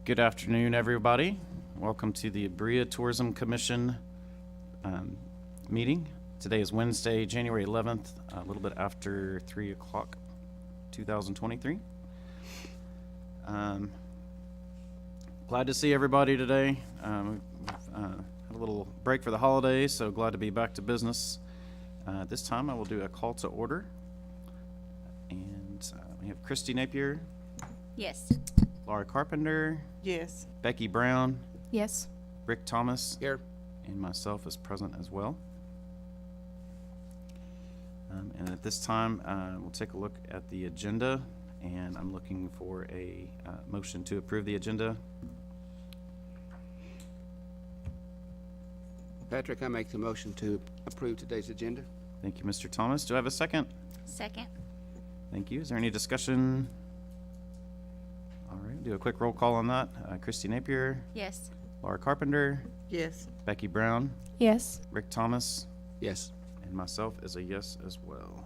Good afternoon, everybody. Welcome to the Berea Tourism Commission meeting. Today is Wednesday, January 11th, a little bit after 3 o'clock, 2023. Glad to see everybody today. We've had a little break for the holidays, so glad to be back to business. This time I will do a call to order. And we have Christy Napier, Yes. Laura Carpenter, Yes. Becky Brown, Yes. Rick Thomas, Here. and myself is present as well. And at this time, we'll take a look at the agenda, and I'm looking for a motion to approve the agenda. Patrick, I make the motion to approve today's agenda. Thank you, Mr. Thomas. Do I have a second? Second. Thank you. Is there any discussion? All right, do a quick roll call on that. Christy Napier, Yes. Laura Carpenter, Yes. Becky Brown, Yes. Rick Thomas, Yes. and myself is a yes as well.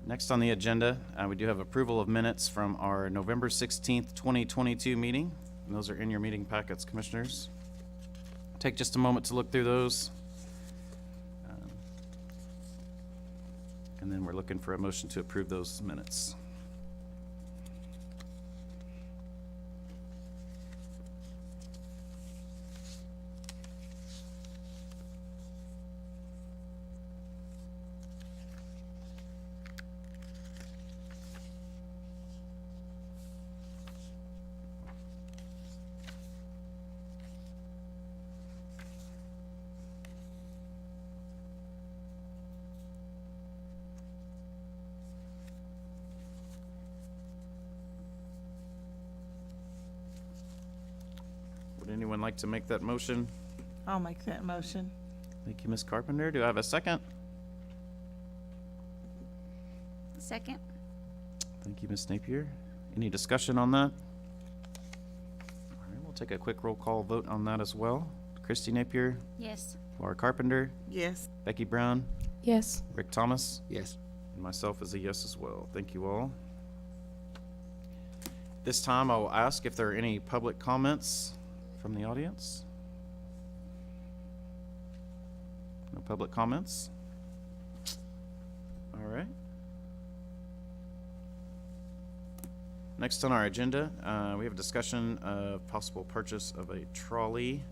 Next on the agenda, we do have approval of minutes from our November 16th, 2022 meeting. And those are in your meeting packets, commissioners. Take just a moment to look through those. And then we're looking for a motion to approve those minutes. Would anyone like to make that motion? I'll make that motion. Thank you, Ms. Carpenter. Do I have a second? Second. Thank you, Ms. Napier. Any discussion on that? All right, we'll take a quick roll call vote on that as well. Christy Napier, Yes. Laura Carpenter, Yes. Becky Brown, Yes. Rick Thomas, Yes. and myself is a yes as well. Thank you all. This time I will ask if there are any public comments from the audience. No public comments? All right. Next on our agenda, we have a discussion of possible purchase of a trolley.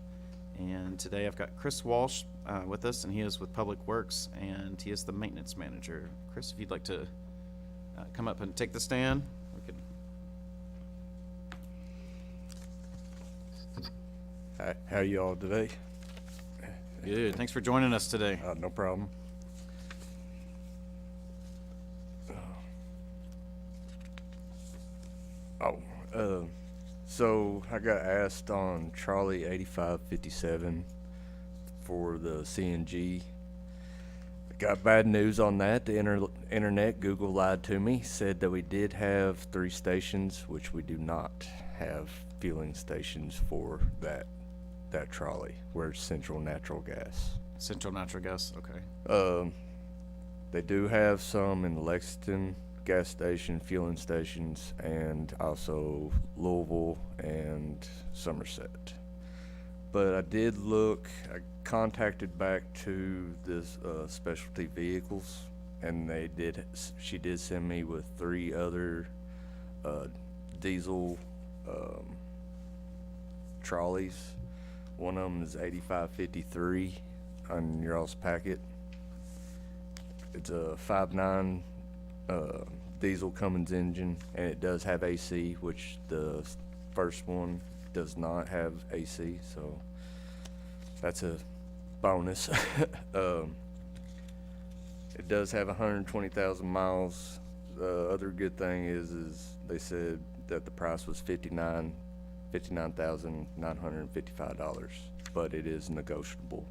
And today I've got Chris Walsh with us, and he is with Public Works, and he is the maintenance manager. Chris, if you'd like to come up and take the stand, we could. How you all today? Good. Thanks for joining us today. No problem. So I got asked on Charlie 8557 for the CNG. I got bad news on that. The internet, Google lied to me, said that we did have 3 stations, which we do not have fueling stations for that trolley. We're Central Natural Gas. Central Natural Gas, okay. They do have some in the Lexington gas station, fueling stations, and also Louisville and Somerset. But I did look, I contacted back to this specialty vehicles, and she did send me with 3 other diesel trolleys. One of them is 8553 on your all's packet. It's a 5.9 diesel Cummins engine, and it does have AC, which the first one does not have AC, so that's a bonus. It does have 120,000 miles. The other good thing is they said that the price was $59,955, but it is negotiable.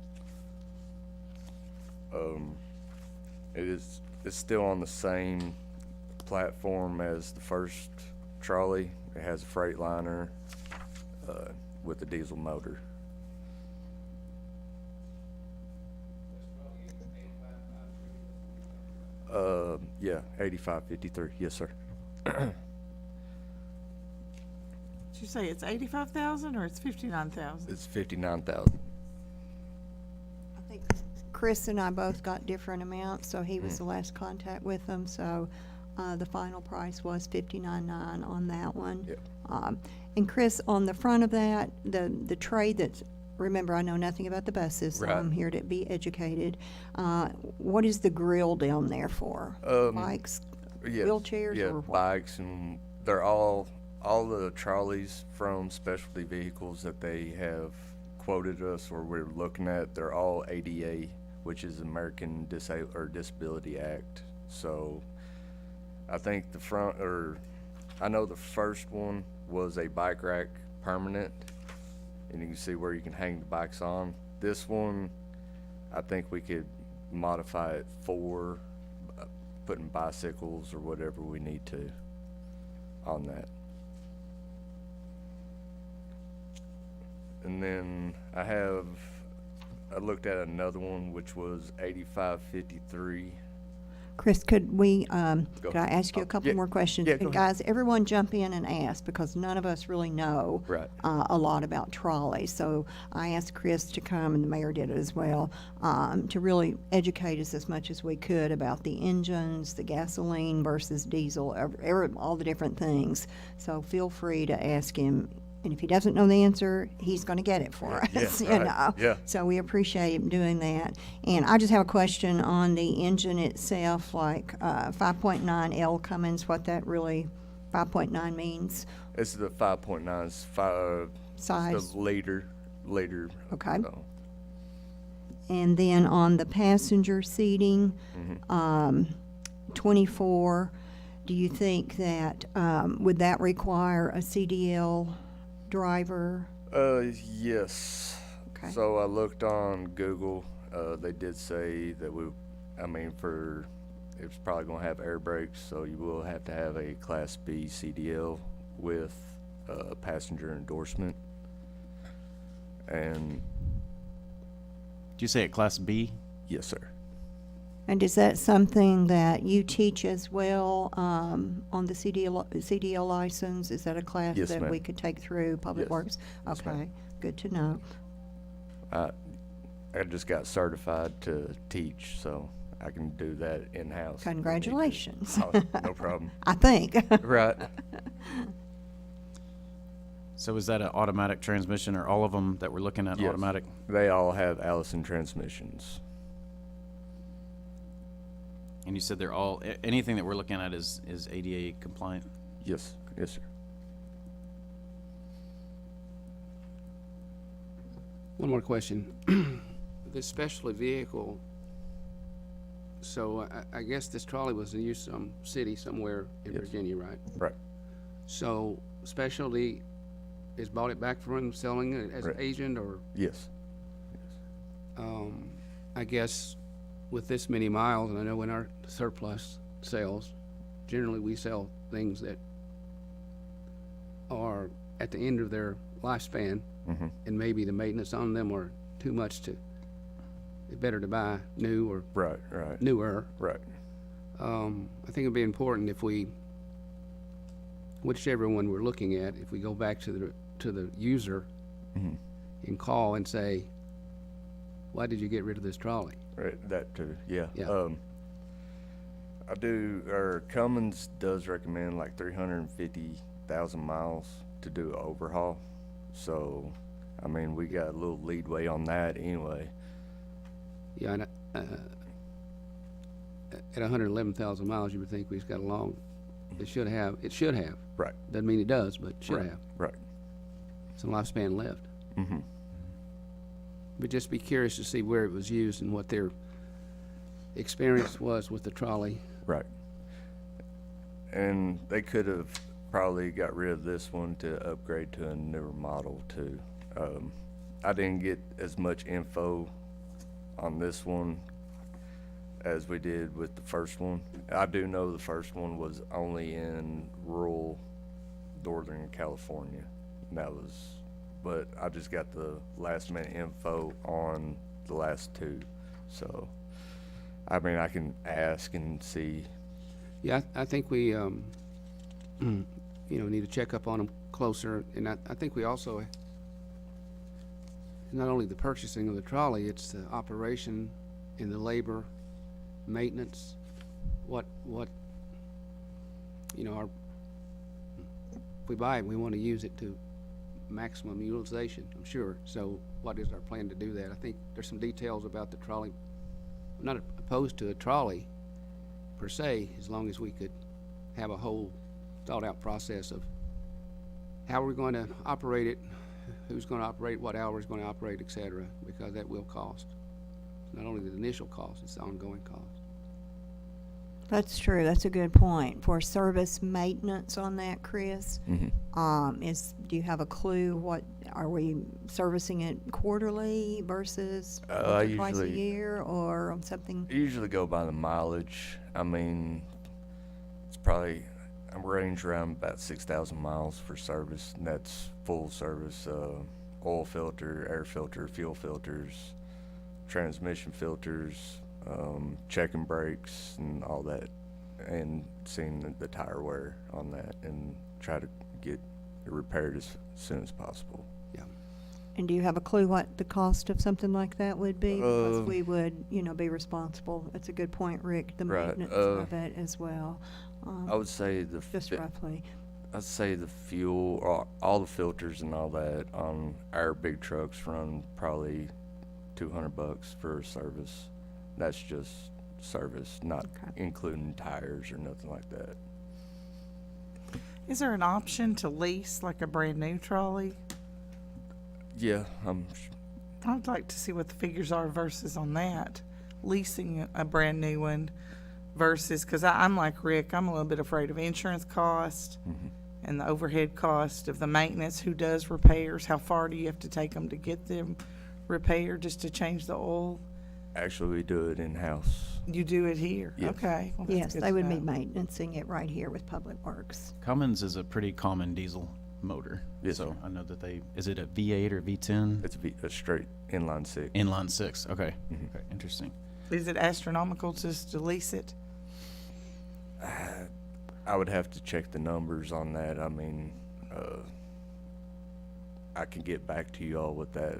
It's still on the same platform as the first trolley. It has a Freightliner with a diesel motor. Yeah, 8553. Yes, sir. Did you you say, it's 85,000 or it's 59,000? It's 59,000. I think Chris and I both got different amounts, so he was the last contact with them, so, the final price was $59,900 on that one. Yep. And Chris, on the front of that, the tray that's, remember, I know nothing about the buses, so Right. I'm here to be educated. What is the grill down there for? Bikes, Yes, wheelchairs, yeah, or what? bikes, and they're all the trolleys from specialty vehicles that they have quoted us or we're looking at. They're all ADA, which is American Disability Act. So I think I know the first one was a bike rack permanent, and you can see where you can hang the bikes on. This one, I think we could modify it for putting bicycles or whatever we need to on that. And then I looked at another one which was 8553. Chris, could I ask you a couple Yeah. more questions? Yeah, go ahead. Guys, everyone jump in and ask, because none of us really know Right. a lot about trolleys. So I asked Chris to come, and the mayor did it as well, to really educate us as much as we could about the engines, the gasoline versus diesel, all the different things. So feel free to ask him. And if he doesn't know the answer, he's going to get it for us, yeah, you right, know. yeah. So we appreciate him doing that. And I just have a question on the engine itself, like 5.9L Cummins, what that really 5.9 means. This is the 5.9 Size. the later. Okay. So, And then on the passenger seating, 24, do you think that, would that require a CDL driver? yes. Okay. So I looked on Google. They did say that it's probably going to have air brakes, so you will have to have a Class B CDL with passenger endorsement. And Did you say a Class B? yes, sir. And is that something that you teach as well, on the CDL license? Is that a class Yes, that ma'am. we could take through Public Yes. Works? Yes, ma'am. Okay, good to know. I just got certified to teach, so I can do that in-house. if we need to. Congratulations. Oh, no problem. I think. Right. So is that an automatic transmission, or all of them that we're looking at Yes. automatic? They all have Allison transmissions. And you said they're all, anything that we're looking at is ADA compliant? Yes, yes, sir. One more question. This specialty vehicle, so I guess this trolley was in use some city somewhere in Yes. Virginia, right? Right. So specialty is bought it back from selling it as an Right. agent, or, Yes. I guess with this many miles, and I know in our surplus sales, generally we sell things that are at the end of their lifespan, Mm-hmm. and maybe the maintenance on them are too much it's better to buy new or Right, right, newer. right. I think it'd be important if whichever one we're looking at, if we go back to the user Mhm. and call and say, why did you get rid of this trolley? Right, that too, yeah. Yeah. Cummins does recommend like 350,000 miles to do an overhaul. So, we got a little leadway on that anyway. Yeah, and, at 111,000 miles, you would think we've got it should have, Right, doesn't mean it does, but it should Right. have right. some lifespan left. Mm-hmm. But just be curious to see where it was used and what their experience was with the trolley. Right. And they could have probably got rid of this one to upgrade to a newer model too. I didn't get as much info on this one as we did with the first one. I do know the first one was only in rural Northern California. But I just got the last minute info on the last two. So, I can ask and see. Yeah, I think we, need to check up on them, closer, and I think we also, not only the purchasing of the trolley, it's the operation and the labor, maintenance, what, if we buy it, we want to use it to maximum utilization, I'm sure. So what is our plan to do that? I think there's some details about the trolley. I'm not opposed to a trolley per se, as long as we could have a whole thought-out process of how we're going to operate it, who's going to operate, what hours going to operate, et cetera, because that will cost. Not only the initial cost, it's the ongoing cost. That's true. That's a good point. For service maintenance on that, Chris, do you have a clue what, are we servicing it quarterly versus once or twice a year or something? I usually go by the mileage. I mean, it's probably, I range around about 6,000 miles for service, and that's full service, oil filter, air filter, fuel filters, transmission filters, checking brakes and all that, and seeing the tire wear on that, and try to get it repaired as soon as possible. Yeah. And do you have a clue what the cost of something like that would be? Because we would, be responsible. That's a good point, Rick, the Right, maintenance of it as well. I would say Just roughly. I'd say the fuel, or all the filters and all that on our big trucks run probably $200 for service. That's just service, not Okay. including tires or nothing like that. Is there an option to lease like a brand new trolley? Yeah, I'd like to see what the figures are versus on that, leasing a brand new one versus, because I'm like Rick, I'm a little bit afraid of insurance cost and the overhead cost of the maintenance, who does repairs, how far do you have to take them to get them repaired, just to change the oil? actually we do it in-house. You do it here? Yes. Okay. Well, that's Yes, good they to would be know. maintaining it right here with Public Works. Cummins is a pretty common diesel motor. Yes, So sir. I know that is it a V8 or V10? It's a straight inline six. Inline 6, okay. Okay, interesting. Is it astronomical just to lease it? I would have to check the numbers on that. I mean, I can get back to you all with that,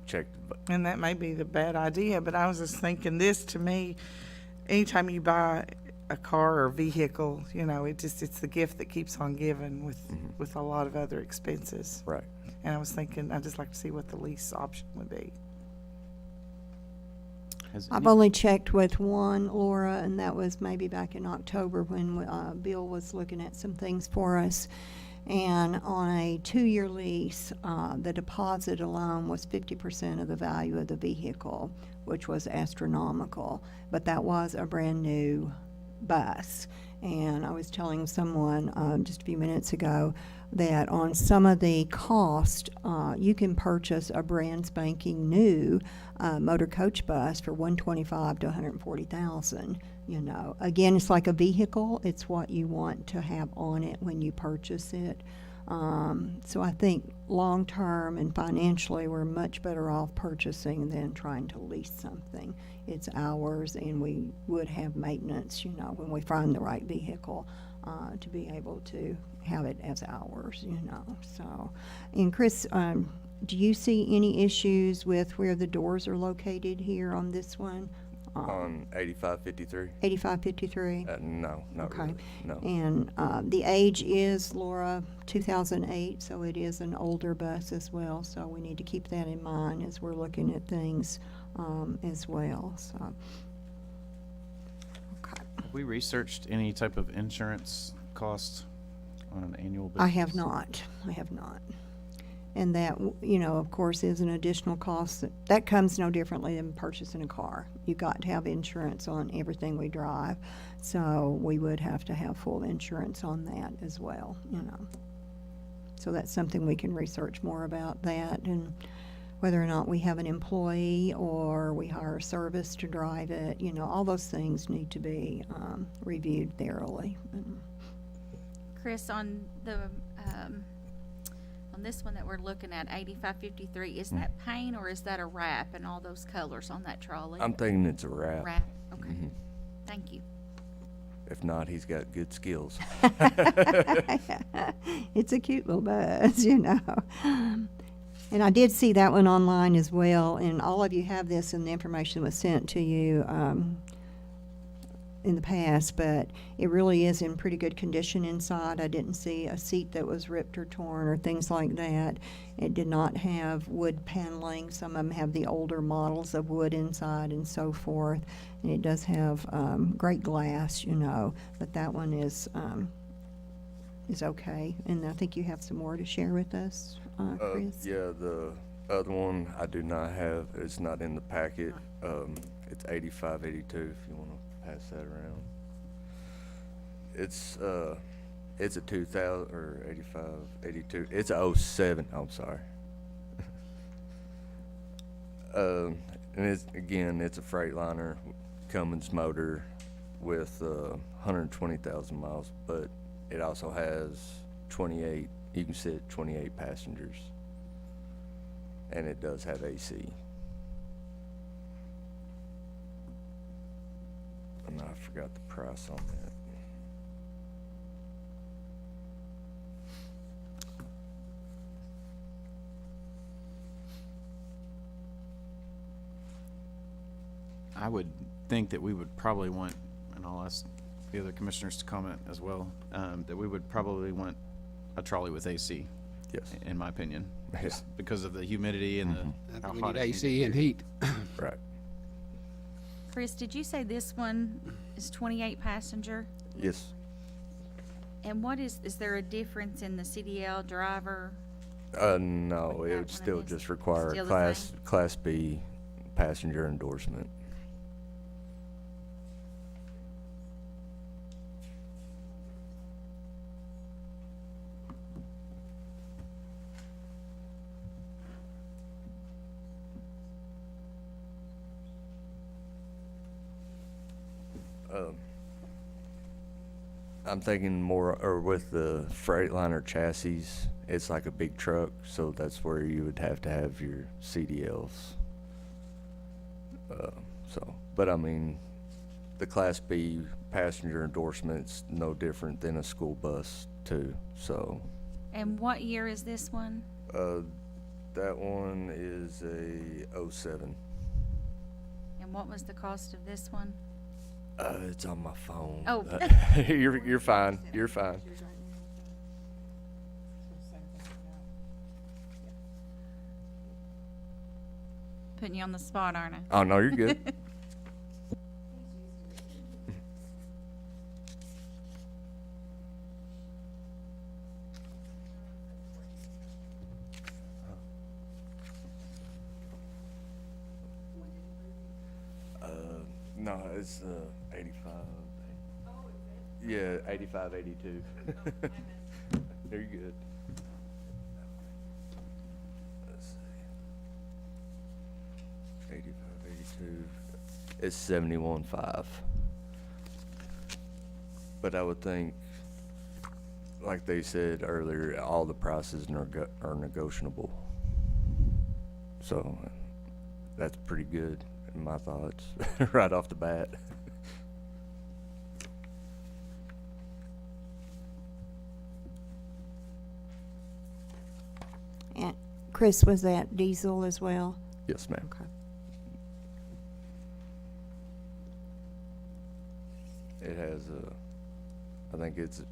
check. And that may be the bad idea, but I was just thinking, this to me, anytime you buy a car or vehicle, it's the gift that keeps on giving with a lot of other expenses. Right. And I was thinking, I'd just like to see what the lease option would be. I've only checked with one, Laura, and that was maybe back in October when Bill was looking at some things for us. And on a 2-year lease, the deposit alone was 50% of the value of the vehicle, which was astronomical. But that was a brand new bus. And I was telling someone just a few minutes ago that on some of the cost, you can purchase a brand spanking new motor coach bus for $125,000 to $140,000. Again, it's like a vehicle. It's what you want to have on it when you purchase it. So I think long term and financially, we're much better off purchasing than trying to lease something. It's ours, and we would have maintenance, when we find the right vehicle, to be able to have it as ours, So, and Chris, do you see any issues with where the doors are located here on this one? On 8553? 8553? No, not Okay. really. No. And the age is, Laura, 2008, so it is an older bus as well. So we need to keep that in mind as we're looking at things as well. So, okay. Have we researched any type of insurance cost on an annual basis? I have not. And that, of course, is an additional cost. That comes no differently than purchasing a car. You've got to have insurance on everything we drive. So we would have to have full insurance on that as well, So that's something we can research more about that, and whether or not we have an employee or we hire a service to drive it, all those things need to be reviewed thoroughly. Chris, on this one that we're looking at, 8553, is that paint or is that a wrap and all those colors on that trolley? I'm thinking it's a wrap. Wrap, okay. Mhm. Thank you. If not, he's got good skills. It's a cute little bus, you know. And I did see that one online as well, and all of you have this, and the information was sent to you in the past, but it really is in pretty good condition inside. I didn't see a seat that was ripped or torn or things like that. It did not have wood paneling. Some of them have the older models of wood inside and so forth. And it does have great glass, you know, but that one is okay. And I think you have some more to share with us, Chris. Yeah, the other one I do not have. It's not in the packet. It's 8582 if you want to pass that around. It's a 2000 or 8582. It's a 07. I'm sorry. And it's a Freightliner Cummins motor with 120,000 miles, but it also has 28. You can sit 28 passengers, and it does have AC. And I forgot the price on that. I would think that we would probably want, and I'll ask the other commissioners to comment as well, that we would probably want a trolley with AC. Yes. In my opinion, Yeah. just because of the humidity and I the think how we hot need it can AC get. and heat. Right. Chris, did you say this one is 28 passenger? Yes. And what is there a difference in the CDL driver? No, What it that would one still is? just require Still a the same? class B passenger endorsement. I'm thinking more, or with the Freightliner chassis, it's like a big truck, so that's where you would have to have your CDLs. But I mean, the Class B passenger endorsement's no different than a school bus too, so. And what year is this one? That one is a 07. And what was the cost of this one? It's on my phone. Oh. You're fine, you're fine. Putting you on the spot, aren't I? Oh, no, you're good. No, it's 85. Yeah, 85, 82. You're good. Let's see. 85, 82. It's 71.5. But I would think, like they said earlier, all the prices are negotiable. So that's pretty good in my thoughts right off the bat. And Chris, was that diesel as well? Yes, ma'am. Okay. It has I think it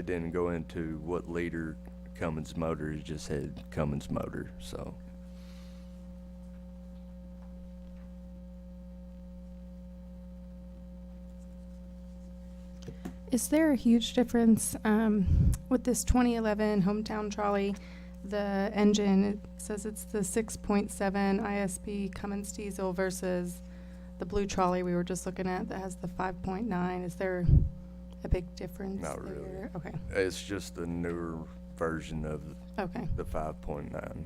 didn't go into what liter Cummins motor, it just had Cummins motor, so. Is there a huge difference with this 2011 hometown trolley? The engine, it says it's the 6.7 ISP Cummins diesel versus the blue trolley we were just looking at that has the 5.9. Is there a big difference Not there? really. Okay. It's just the newer version of Okay. the 5.9.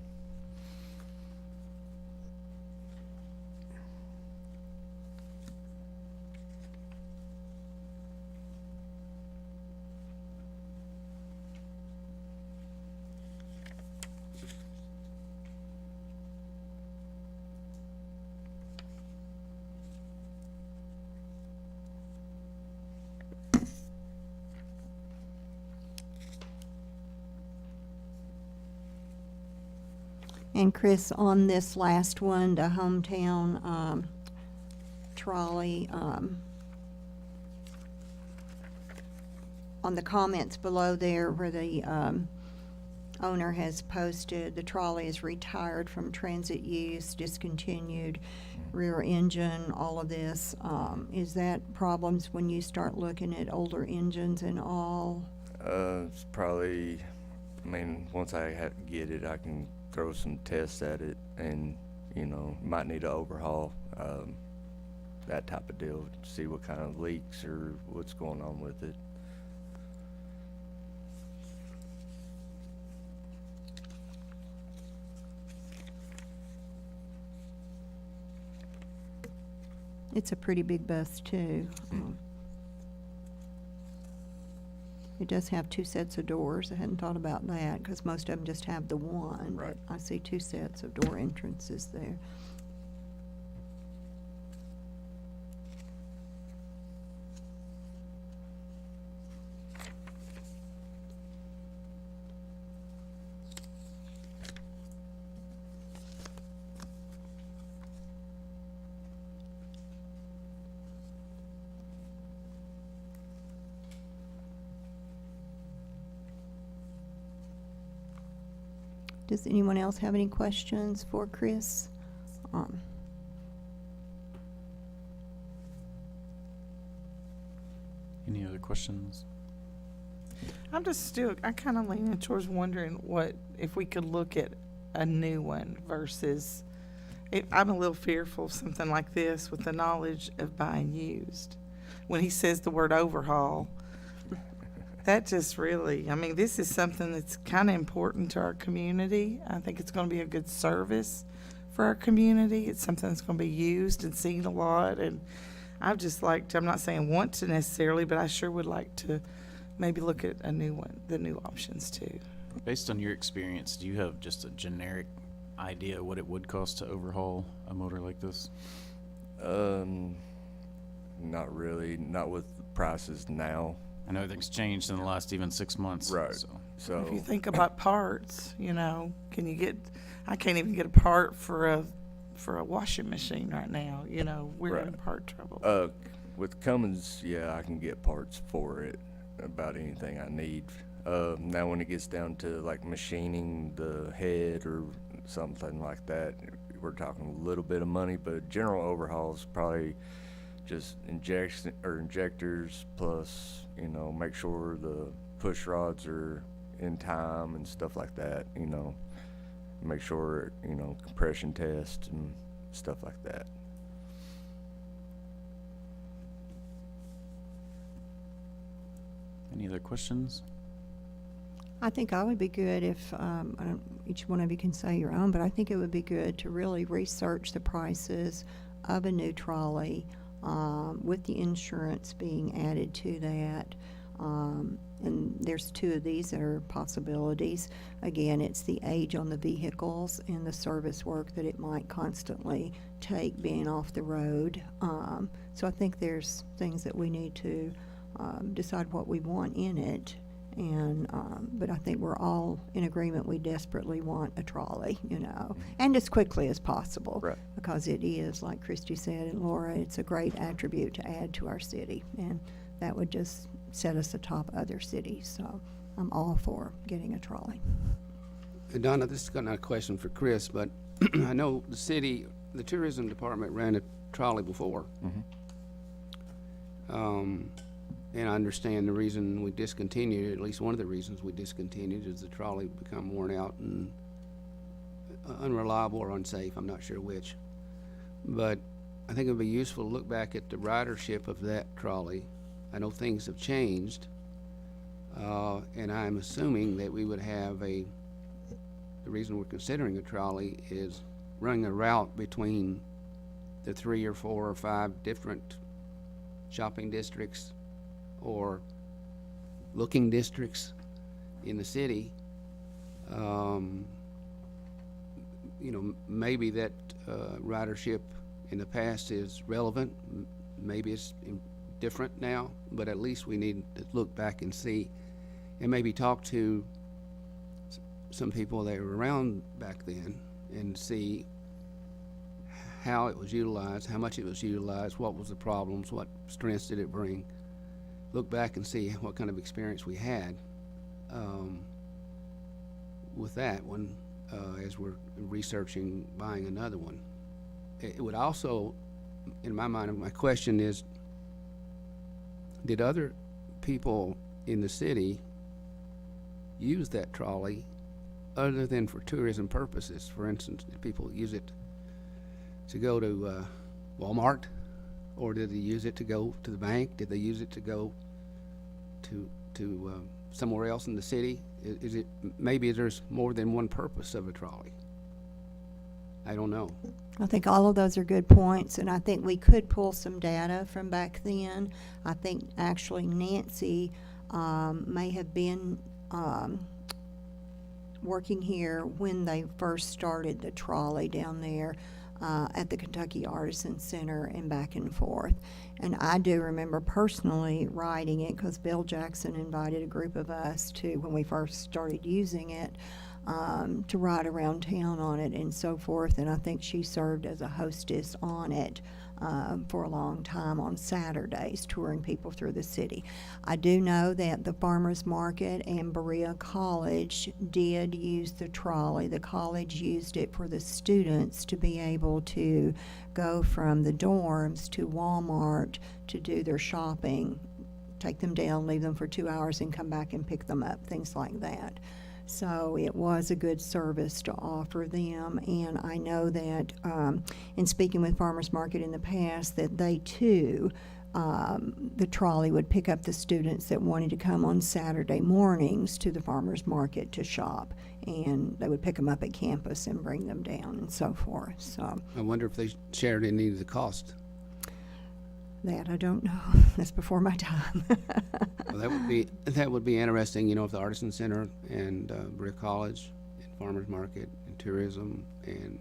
And Chris, on this last one, the hometown trolley, on the comments below there where the owner has posted, the trolley is retired from transit use, discontinued, rear engine, all of this. Is that problems when you start looking at older engines and all? It's probably, I mean, once I get it, I can throw some tests at it and, you know, might need an overhaul, that type of deal, see what kind of leaks or what's going on with it. It's a pretty big bus too. It does have 2 sets of doors. I hadn't thought about that because most of them just have the one. Right. But I see 2 sets of door entrances there. Does anyone else have any questions for Chris? Any other questions? I'm just still, I kind of leaning towards wondering if we could look at a new one versus, I'm a little fearful of something like this with the knowledge of buying used. When he says the word overhaul, that just really, I mean, this is something that's kind of important to our community. I think it's going to be a good service for our community. It's something that's going to be used and seen a lot. And I'd just like to, I'm not saying want to necessarily, but I sure would like to maybe look at a new one, the new options too. Based on your experience, do you have just a generic idea what it would cost to overhaul a motor like this? Not really, not with the prices now. I know everything's changed in the last even 6 months. Right. So. If you So, think about parts, can you get, I can't even get a part for a washing machine right now, we're in Right. part trouble. with Cummins, yeah, I can get parts for it, about anything I need. Now when it gets down to like machining the head or something like that, we're talking a little bit of money, but general overhauls probably just injectors plus, make sure the push rods are in time and stuff like that, make sure, compression test and stuff like that. Any other questions? I think I would be good if, each one of you can say your own, but I think it would be good to really research the prices of a new trolley, with the insurance being added to that. And there's 2 of these that are possibilities. Again, it's the age on the vehicles and the service work that it might constantly take being off the road. So I think there's things that we need to decide what we want in it. And but I think we're all in agreement we desperately want a trolley, and as quickly as possible. Right. Because it is, like Christy said, and Laura, it's a great attribute to add to our city. And that would just set us atop other cities. So I'm all for getting a trolley. Donna, this is not a question for Chris, but I know the tourism department ran a trolley before. And I understand the reason we discontinued, at least one of the reasons we discontinued, is the trolley become worn out and unreliable or unsafe. I'm not sure which. But I think it would be useful to look back at the ridership of that trolley. I know things have changed, and I'm assuming that we would have the reason we're considering a trolley is running a route between the 3 or 4 or 5 different shopping districts or looking districts in the city. Maybe that ridership in the past is relevant. Maybe it's different now, but at least we need to look back and see and maybe talk to some people that were around back then and see how it was utilized, how much it was utilized, what was the problems, what strengths did it bring. Look back and see what kind of experience we had with that one as we're researching buying another one. It would also, in my mind, my question is, did other people in the city use that trolley other than for tourism purposes? For instance, did people use it to go to Walmart, or did they use it to go to the bank? Did they use it to go to somewhere else in the city? Is it, maybe there's more than one purpose of a trolley? I don't know. I think all of those are good points, and I think we could pull some data from back then. I think actually Nancy may have been working here when they first started the trolley down there at the Kentucky Artisan Center and back and forth. And I do remember personally riding it because Bill Jackson invited a group of us to, when we first started using it, to ride around town on it and so forth. And I think she served as a hostess on it for a long time on Saturdays, touring people through the city. I do know that the farmers market and Berea College did use the trolley. The college used it for the students to be able to go from the dorms to Walmart to do their shopping, take them down, leave them for 2 hours, and come back and pick them up, things like that. So it was a good service to offer them, and I know that in speaking with Farmers Market in the past, that they too, the trolley would pick up the students that wanted to come on Saturday mornings to the Farmers Market to shop, and they would pick them up at campus and bring them down and so forth. So I wonder if they shared any of the cost. that I don't know. That's before my time. Well, that would be interesting, you know, if the Artisan Center and Berea College and Farmers Market and Tourism and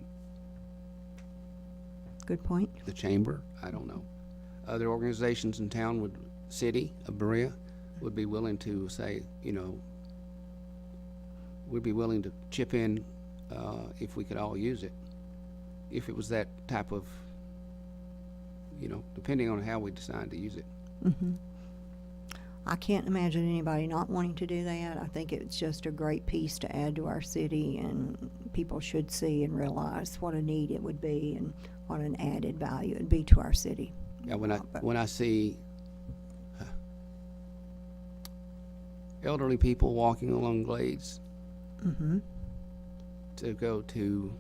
Good point. the Chamber, I don't know, other organizations in town would, city of Berea, would be willing to say, you know, would be willing to chip in if we could all use it. If it was that type of, you know, depending on how we decide to use it. I can't imagine anybody not wanting to do that. I think it's just a great piece to add to our city, and people should see and realize what a need it would be and what an added value it would be to our city. Yeah, when I see elderly people walking along glades to go to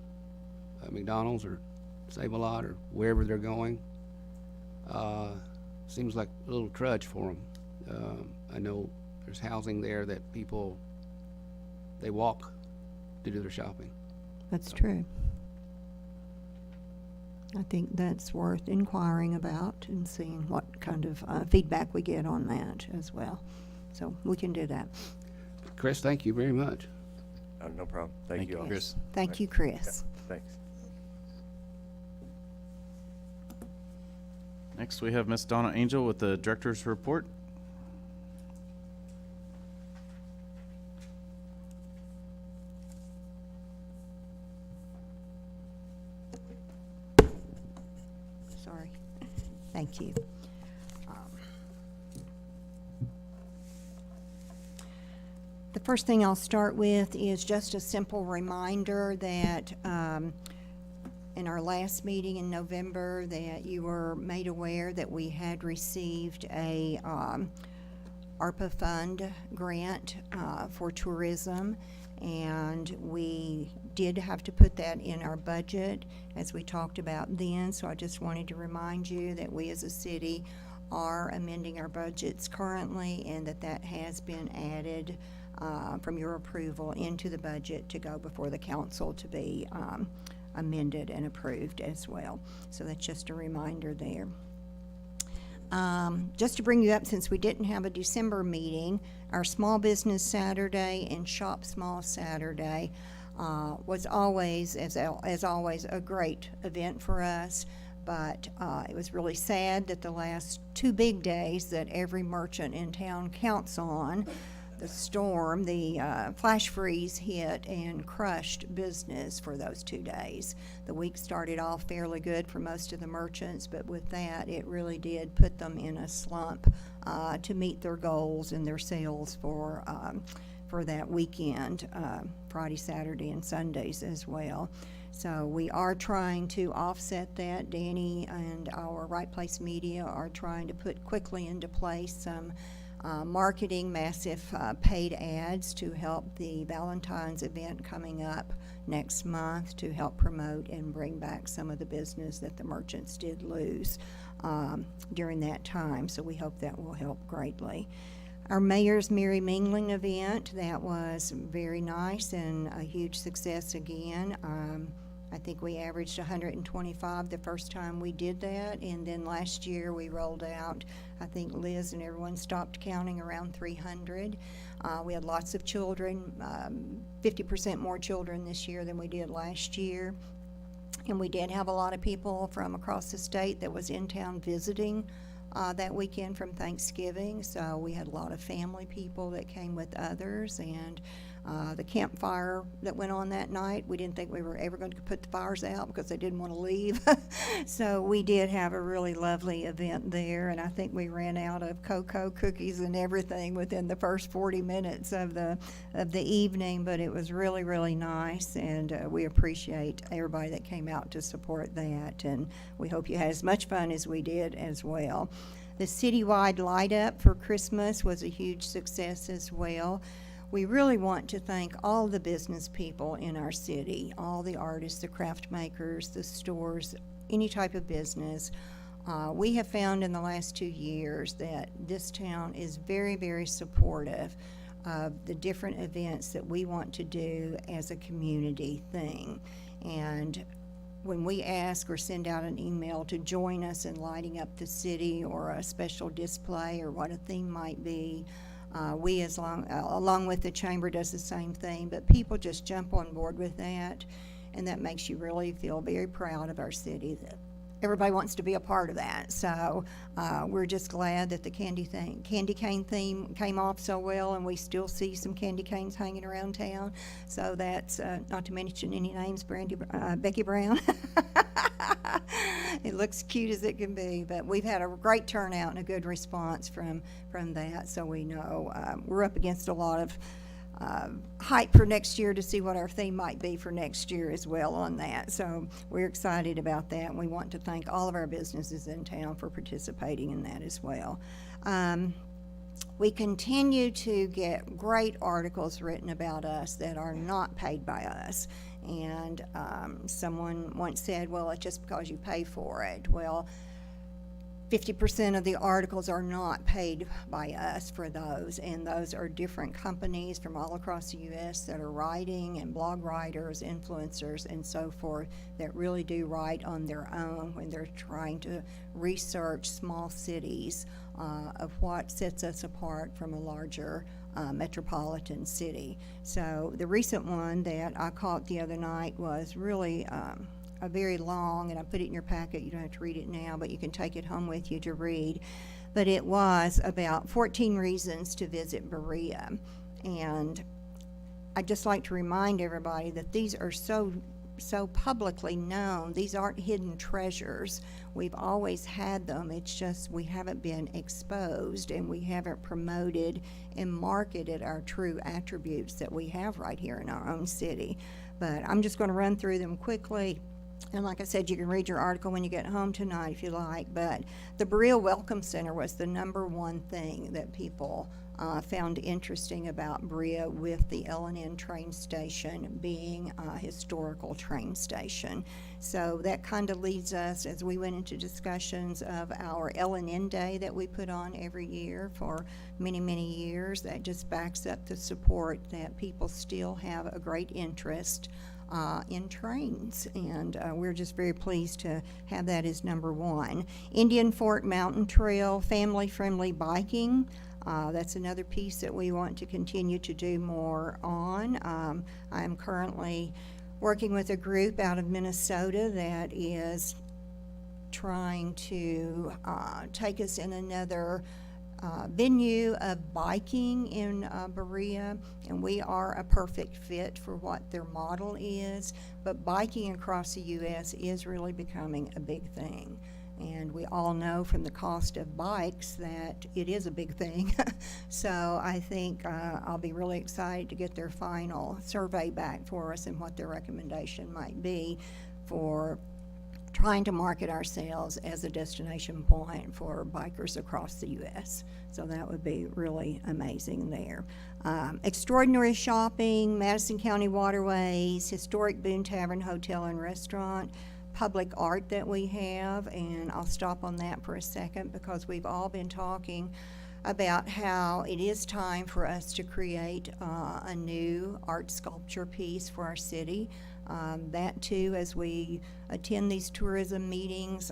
McDonald's or Save-A-Lot or wherever they're going, seems like a little trudge for them. I know there's housing there that people, they walk to do their shopping. That's true. I think that's worth inquiring about and seeing what kind of feedback we get on that as well. So we can do that. Chris, thank you very much. No problem. Thank you all. Chris. Thank you, Chris. Thanks. Next, we have Miss Donna Angel with the director's report. Sorry. Thank you. The first thing I'll start with is just a simple reminder that in our last meeting in November that you were made aware that we had received a ARPA fund grant for tourism, and we did have to put that in our budget as we talked about then. So I just wanted to remind you that we as a city are amending our budgets currently, and that has been added from your approval into the budget to go before the council to be amended and approved as well. So that's just a reminder there. Just to bring you up, since we didn't have a December meeting, our Small Business Saturday and Shop Small Saturday was always, as always, a great event for us. But it was really sad that the last two big days that every merchant in town counts on, the storm, the flash freeze hit and crushed business for those 2 days. The week started off fairly good for most of the merchants, but with that, it really did put them in a slump to meet their goals and their sales for that weekend, Friday, Saturday, and Sundays as well. So we are trying to offset that. Danny and our Right Place Media are trying to put quickly into place some marketing, massive paid ads to help the Valentine's event coming up next month to help promote and bring back some of the business that the merchants did lose during that time. So we hope that will help greatly. Our Mayor's Merry Mingling event, that was very nice and a huge success again. I think we averaged 125 the first time we did that, and then last year we rolled out, I think Liz and everyone stopped counting, around 300. We had lots of children, 50% more children this year than we did last year. And we did have a lot of people from across the state that was in town visiting that weekend from Thanksgiving. So we had a lot of family people that came with others, and the campfire that went on that night, we didn't think we were ever going to put the fires out because they didn't want to leave. So we did have a really lovely event there, and I think we ran out of cocoa, cookies, and everything within the first 40 minutes of the evening, but it was really, really nice, and we appreciate everybody that came out to support that, and we hope you had as much fun as we did as well. The citywide light up for Christmas was a huge success as well. We really want to thank all the business people in our city, all the artists, the craft makers, the stores, any type of business. We have found in the last 2 years that this town is very, very supportive of the different events that we want to do as a community thing. And when we ask or send out an email to join us in lighting up the city or a special display or what a theme might be, we, along with the chamber, does the same thing, but people just jump on board with that, and that makes you really feel very proud of our city that everybody wants to be a part of that. So we're just glad that the candy cane theme came off so well, and we still see some candy canes hanging around town. So that's not to mention any names, Becky Brown. It looks cute as it can be, but we've had a great turnout and a good response from that. So we know we're up against a lot of hype for next year to see what our theme might be for next year as well on that. So we're excited about that, and we want to thank all of our businesses in town for participating in that as well. We continue to get great articles written about us that are not paid by us. And someone once said, well, it's just because you pay for it. Well, 50% of the articles are not paid by us for those, and those are different companies from all across the U.S. that are writing, and blog writers, influencers, and so forth that really do write on their own when they're trying to research small cities of what sets us apart from a larger metropolitan city. So the recent one that I caught the other night was really a very long, and I put it in your packet, you don't have to read it now, but you can take it home with you to read. But it was about 14 reasons to visit Berea. And I'd just like to remind everybody that these are so publicly known. These aren't hidden treasures. We've always had them. It's just we haven't been exposed, and we haven't promoted and marketed our true attributes that we have right here in our own city. But I'm just going to run through them quickly. And like I said, you can read your article when you get home tonight if you like. But the Berea Welcome Center was the #1 thing that people found interesting about Berea, with the L&N train station being a historical train station. So that kind of leads us, as we went into discussions of our L&N Day that we put on every year for many, many years, that just backs up the support that people still have a great interest in trains, and we're just very pleased to have that as #1. Indian Fork Mountain Trail, family-friendly biking. That's another piece that we want to continue to do more on. I'm currently working with a group out of Minnesota that is trying to take us in another venue of biking in Berea, and we are a perfect fit for what their model is. But biking across the U.S. is really becoming a big thing. And we all know from the cost of bikes that it is a big thing. So I think I'll be really excited to get their final survey back for us and what their recommendation might be for trying to market ourselves as a destination point for bikers across the U.S. So that would be really amazing there. Extraordinary shopping, Madison County Waterways, historic Boone Tavern Hotel and Restaurant, public art that we have, and I'll stop on that for a second because we've all been talking about how it is time for us to create a new art sculpture piece for our city. That too, as we attend these tourism meetings,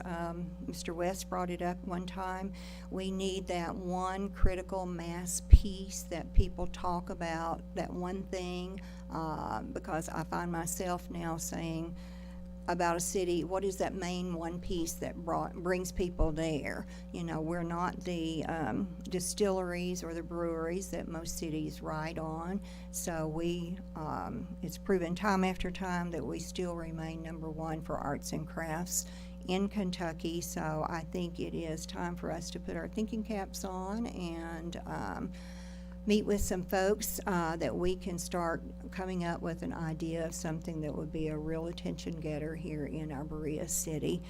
Mr. West brought it up one time, we need that one critical mass piece that people talk about, that one thing, because I find myself now saying about a city, what is that main one piece that brings people there? You know, we're not the distilleries or the breweries that most cities ride on. So it's proven time after time that we still remain number one for arts and crafts in Kentucky. So I think it is time for us to put our thinking caps on and meet with some folks that we can start coming up with an idea of something that would be a real attention getter here in our Berea city.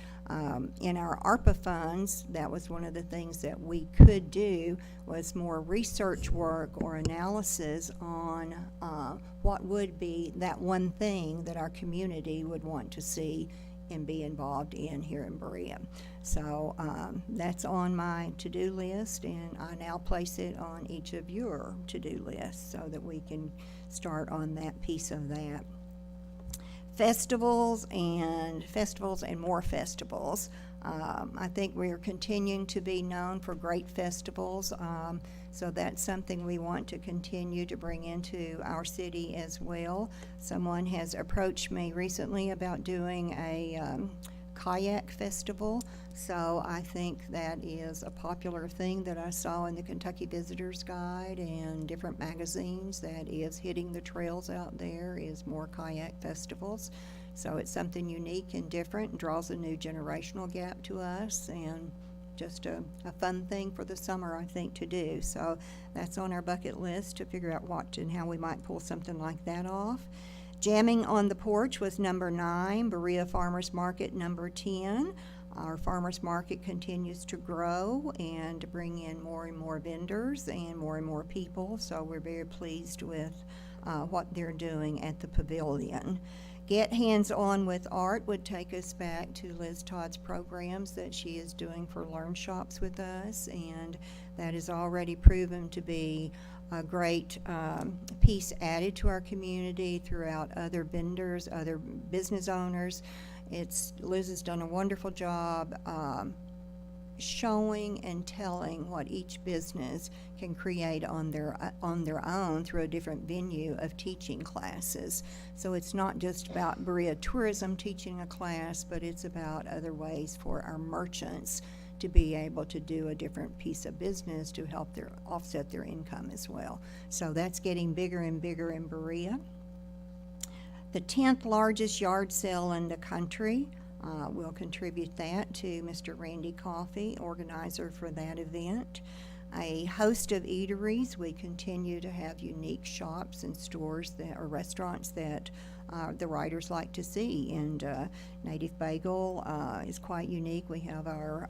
In our ARPA funds, that was one of the things that we could do was more research work or analysis on what would be that one thing that our community would want to see and be involved in here in Berea. So that's on my to-do list, and I now place it on each of your to-do lists so that we can start on that piece of that. Festivals and more festivals. I think we are continuing to be known for great festivals, so that's something we want to continue to bring into our city as well. Someone has approached me recently about doing a kayak festival, so I think that is a popular thing that I saw in the Kentucky Visitor's Guide and different magazines that is hitting the trails out there is more kayak festivals. So it's something unique and different and draws a new generational gap to us, and just a fun thing for the summer, I think, to do. So that's on our bucket list to figure out what and how we might pull something like that off. Jamming on the Porch was number 9, Berea Farmers Market number 10. Our farmers market continues to grow and to bring in more and more vendors and more people, so we're very pleased with what they're doing at the pavilion. Get hands-on with art would take us back to Liz Todd's programs that she is doing for Learn Shops with us, and that is already proven to be a great piece added to our community throughout other vendors, other business owners. Liz has done a wonderful job showing and telling what each business can create on their own through a different venue of teaching classes. So it's not just about Berea Tourism teaching a class, but it's about other ways for our merchants to be able to do a different piece of business to help offset their income as well. So that's getting bigger and bigger in Berea. The 10th largest yard sale in the country. We'll contribute that to Mr. Randy Coffey, organizer for that event. A host of eateries. We continue to have unique shops and stores or restaurants that the riders like to see. And Native Bagel is quite unique. We have our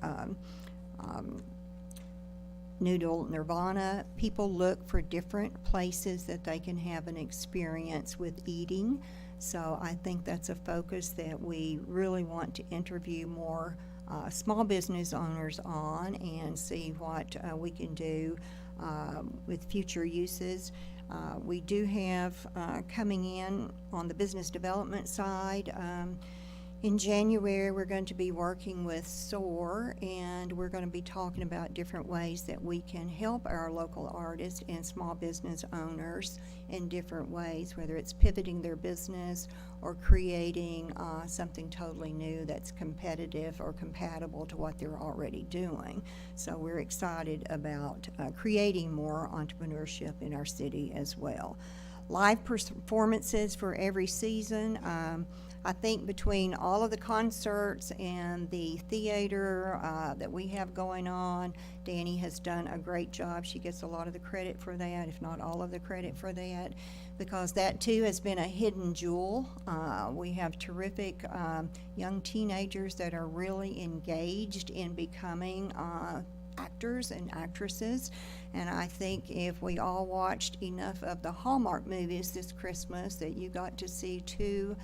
Noodle Nirvana. People look for different places that they can have an experience with eating. So I think that's a focus that we really want to interview more small business owners on and see what we can do with future uses. We do have coming in on the business development side, In January, we're going to be working with SOAR, and we're going to be talking about different ways that we can help our local artists and small business owners in different ways, whether it's pivoting their business or creating something totally new that's competitive or compatible to what they're already doing. So we're excited about creating more entrepreneurship in our city as well. Live performances for every season. I think between all of the concerts and the theater that we have going on, Danny has done a great job. She gets a lot of the credit for that, if not all of the credit for that, because that too has been a hidden jewel. We have terrific young teenagers that are really engaged in becoming actors and actresses, and I think if we all watched enough of the Hallmark movies this Christmas, that you got to see two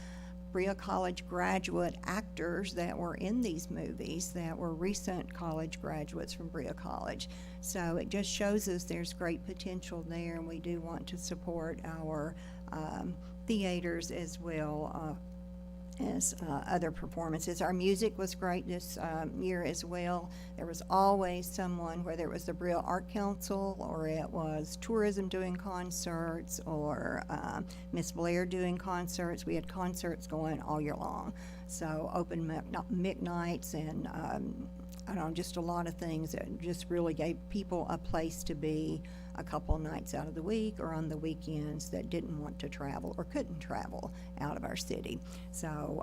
Berea College graduate actors that were in these movies that were recent college graduates from Berea College. So it just shows us there's great potential there, and we do want to support our theaters as well as other performances. Our music was great this year as well. There was always someone, whether it was the Berea Art Council or it was tourism doing concerts or Miss Blair doing concerts. We had concerts going all year long. So open mic nights and I don't know, just a lot of things that just really gave people a place to be a couple of nights out of the week or on the weekends that didn't want to travel or couldn't travel out of our city. So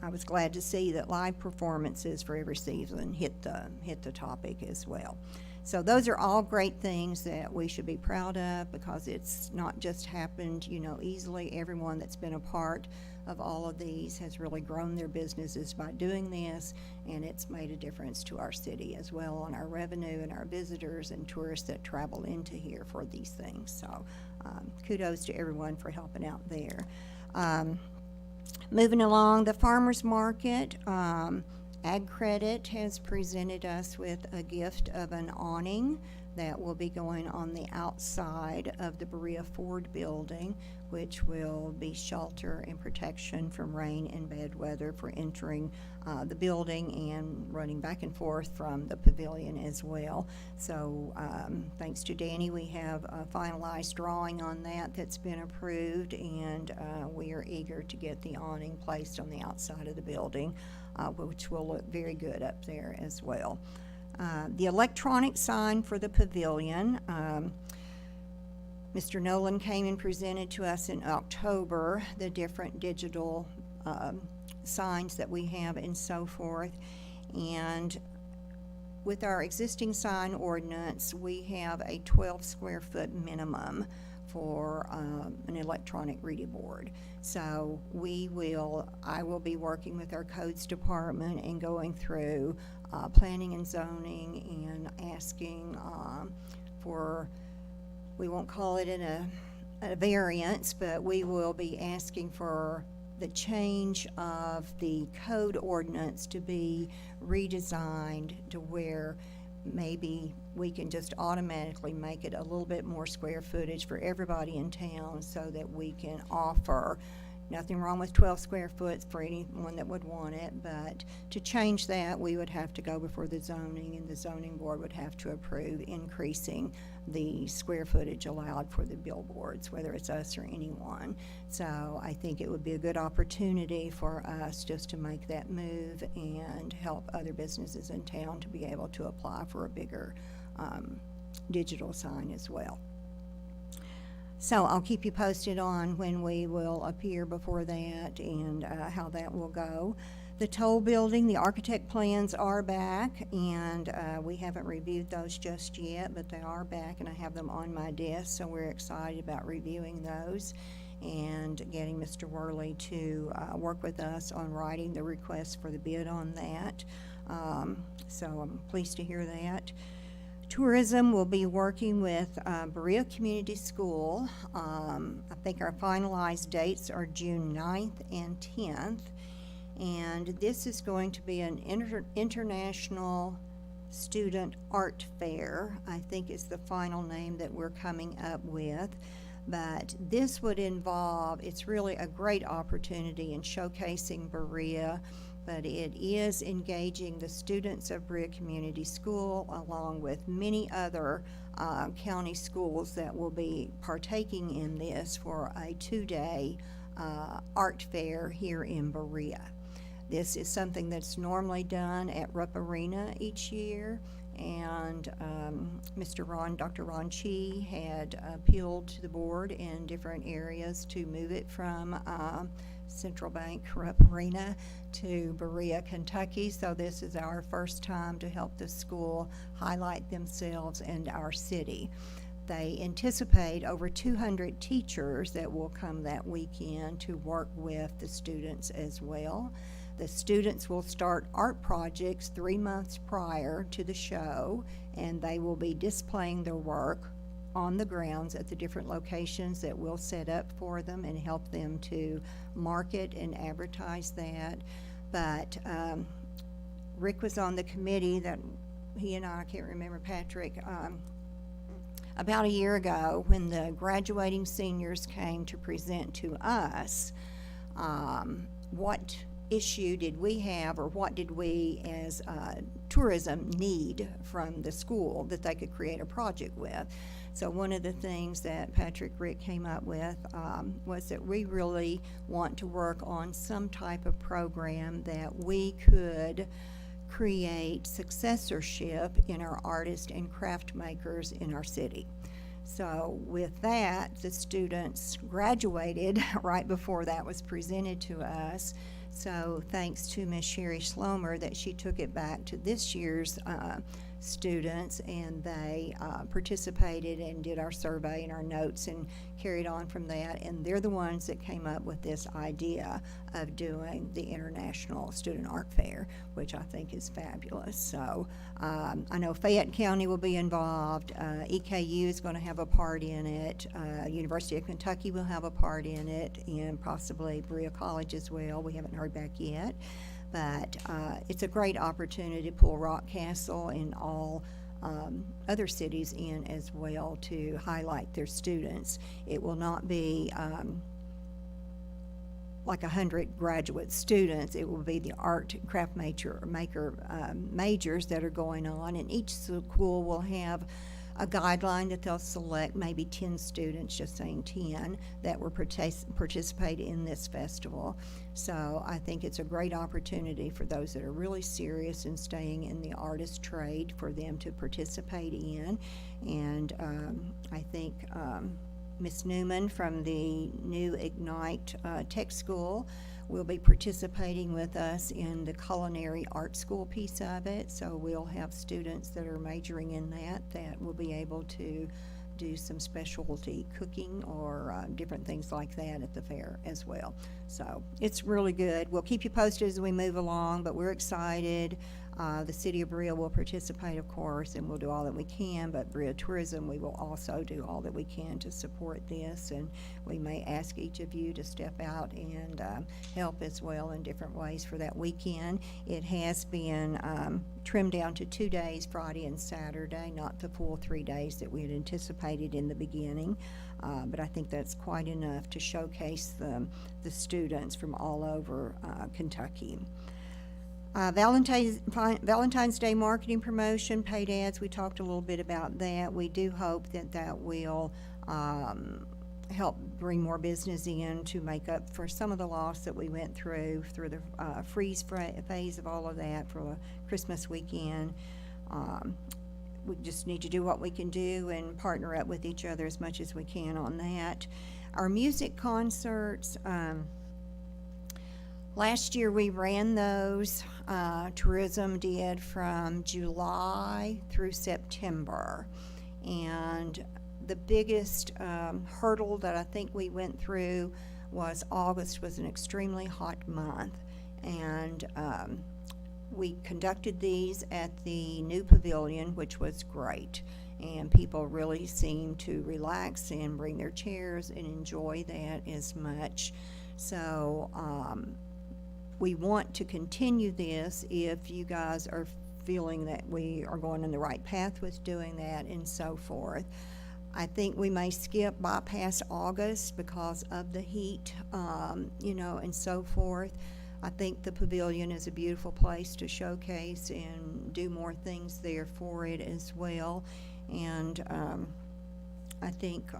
I was glad to see that live performances for every season hit the topic as well. So those are all great things that we should be proud of, because it's not just happened, easily. Everyone that's been a part of all of these has really grown their businesses by doing this, and it's made a difference to our city as well on our revenue and our visitors and tourists that travel into here for these things. So kudos to everyone for helping out there. Moving along, the farmers market. Ag Credit has presented us with a gift of an awning that will be going on the outside of the Berea Ford building, which will be shelter and protection from rain and bad weather for entering the building and running back and forth from the pavilion as well. So thanks to Danny, we have a finalized drawing on that that's been approved, and we are eager to get the awning placed on the outside of the building, which will look very good up there as well. The electronic sign for the pavilion, Mr. Nolan came and presented to us in October the different digital signs that we have and so forth. And with our existing sign ordinance, we have a 12 square foot minimum for an electronic reading board. So I will be working with our codes department and going through planning and zoning and asking for, we won't call it a variance, but we will be asking for the change of the code ordinance to be redesigned to where maybe we can just automatically make it a little bit more square footage for everybody in town, so that we can offer, nothing wrong with 12 square foot for anyone that would want it, but to change that, we would have to go before the zoning, and the zoning board would have to approve increasing the square footage allowed for the billboards, whether it's us or anyone. So I think it would be a good opportunity for us just to make that move and help other businesses in town to be able to apply for a bigger digital sign as well. So I'll keep you posted on when we will appear before that and how that will go. The toll building, the architect plans are back, and we haven't reviewed those just yet, but they are back, and I have them on my desk, so we're excited about reviewing those and getting Mr. Worley to work with us on writing the request for the bid on that. So I'm pleased to hear that. Tourism will be working with Berea Community School. I think our finalized dates are June 9th and 10th. And this is going to be an international student art fair, I think is the final name that we're coming up with. But this would involve, it's really a great opportunity in showcasing Berea but it is engaging the students of Berea Community School along with many other county schools that will be partaking in this for a 2-day art fair here in Berea. This is something that's normally done at Rupp Arena each year, and Dr. Ron Chi had appealed to the board in different areas to move it from Central Bank Rupp Arena to Berea, Kentucky. So this is our first time to help the school highlight themselves and our city. They anticipate over 200 teachers that will come that weekend to work with the students as well. The students will start art projects 3 months prior to the show, and they will be displaying their work on the grounds at the different locations that we'll set up for them and help them to market and advertise that. But Rick was on the committee that he and I can't remember, Patrick, about a year ago when the graduating seniors came to present to us what issue did we have, or what did we as tourism need from the school that they could create a project with. So one of the things that Patrick Rick came up with was that we really want to work on some type of program that we could create successorship in our artists and craft makers in our city. So with that, the students graduated right before that was presented to us. So thanks to Miss Sherry Schlomer that she took it back to this year's students, and they participated and did our survey and our notes and carried on from that, and they're the ones that came up with this idea of doing the International Student Art Fair, which I think is fabulous. So I know Fayette County will be involved, EKU is going to have a part in it, University of Kentucky will have a part in it, and possibly Berea College as well. We haven't heard back yet. But it's a great opportunity to pull Rockcastle and all other cities in as well to highlight their students. It will not be like 100 graduate students. It will be the art and craft maker majors that are going on, and each school will have a guideline that they'll select, maybe 10 students, just saying 10, that will participate in this festival. So I think it's a great opportunity for those that are really serious in staying in the artist trade for them to participate in. And I think Ms. Newman from the new Ignite Tech School will be participating with us in the culinary art school piece of it. So we'll have students that are majoring in that will be able to do some specialty cooking or different things like that at the fair as well. So it's really good. We'll keep you posted as we move along, but we're excited. The City of Berea will participate, of course, and we'll do all that we can, but Berea Tourism, we will also do all that we can to support this, and we may ask each of you to step out and help as well in different ways for that weekend. It has been trimmed down to 2 days, Friday and Saturday, not the full 3 days that we had anticipated in the beginning, but I think that's quite enough to showcase the students from all over Kentucky. Valentine's Day marketing promotion, paid ads, we talked a little bit about that. We do hope that will help bring more business in to make up for some of the loss that we went through the freeze phase of all of that for the Christmas weekend. We just need to do what we can do and partner up with each other as much as we can on that. Our music concerts, last year we ran those. Tourism did from July through September. And the biggest hurdle that I think we went through was August was an extremely hot month. And we conducted these at the new pavilion, which was great. And people really seemed to relax and bring their chairs and enjoy that as much. So we want to continue this if you guys are feeling that we are going in the right path with doing that and so forth. I think we may bypass August because of the heat, and so forth. I think the pavilion is a beautiful place to showcase and do more things there for it as well. And I think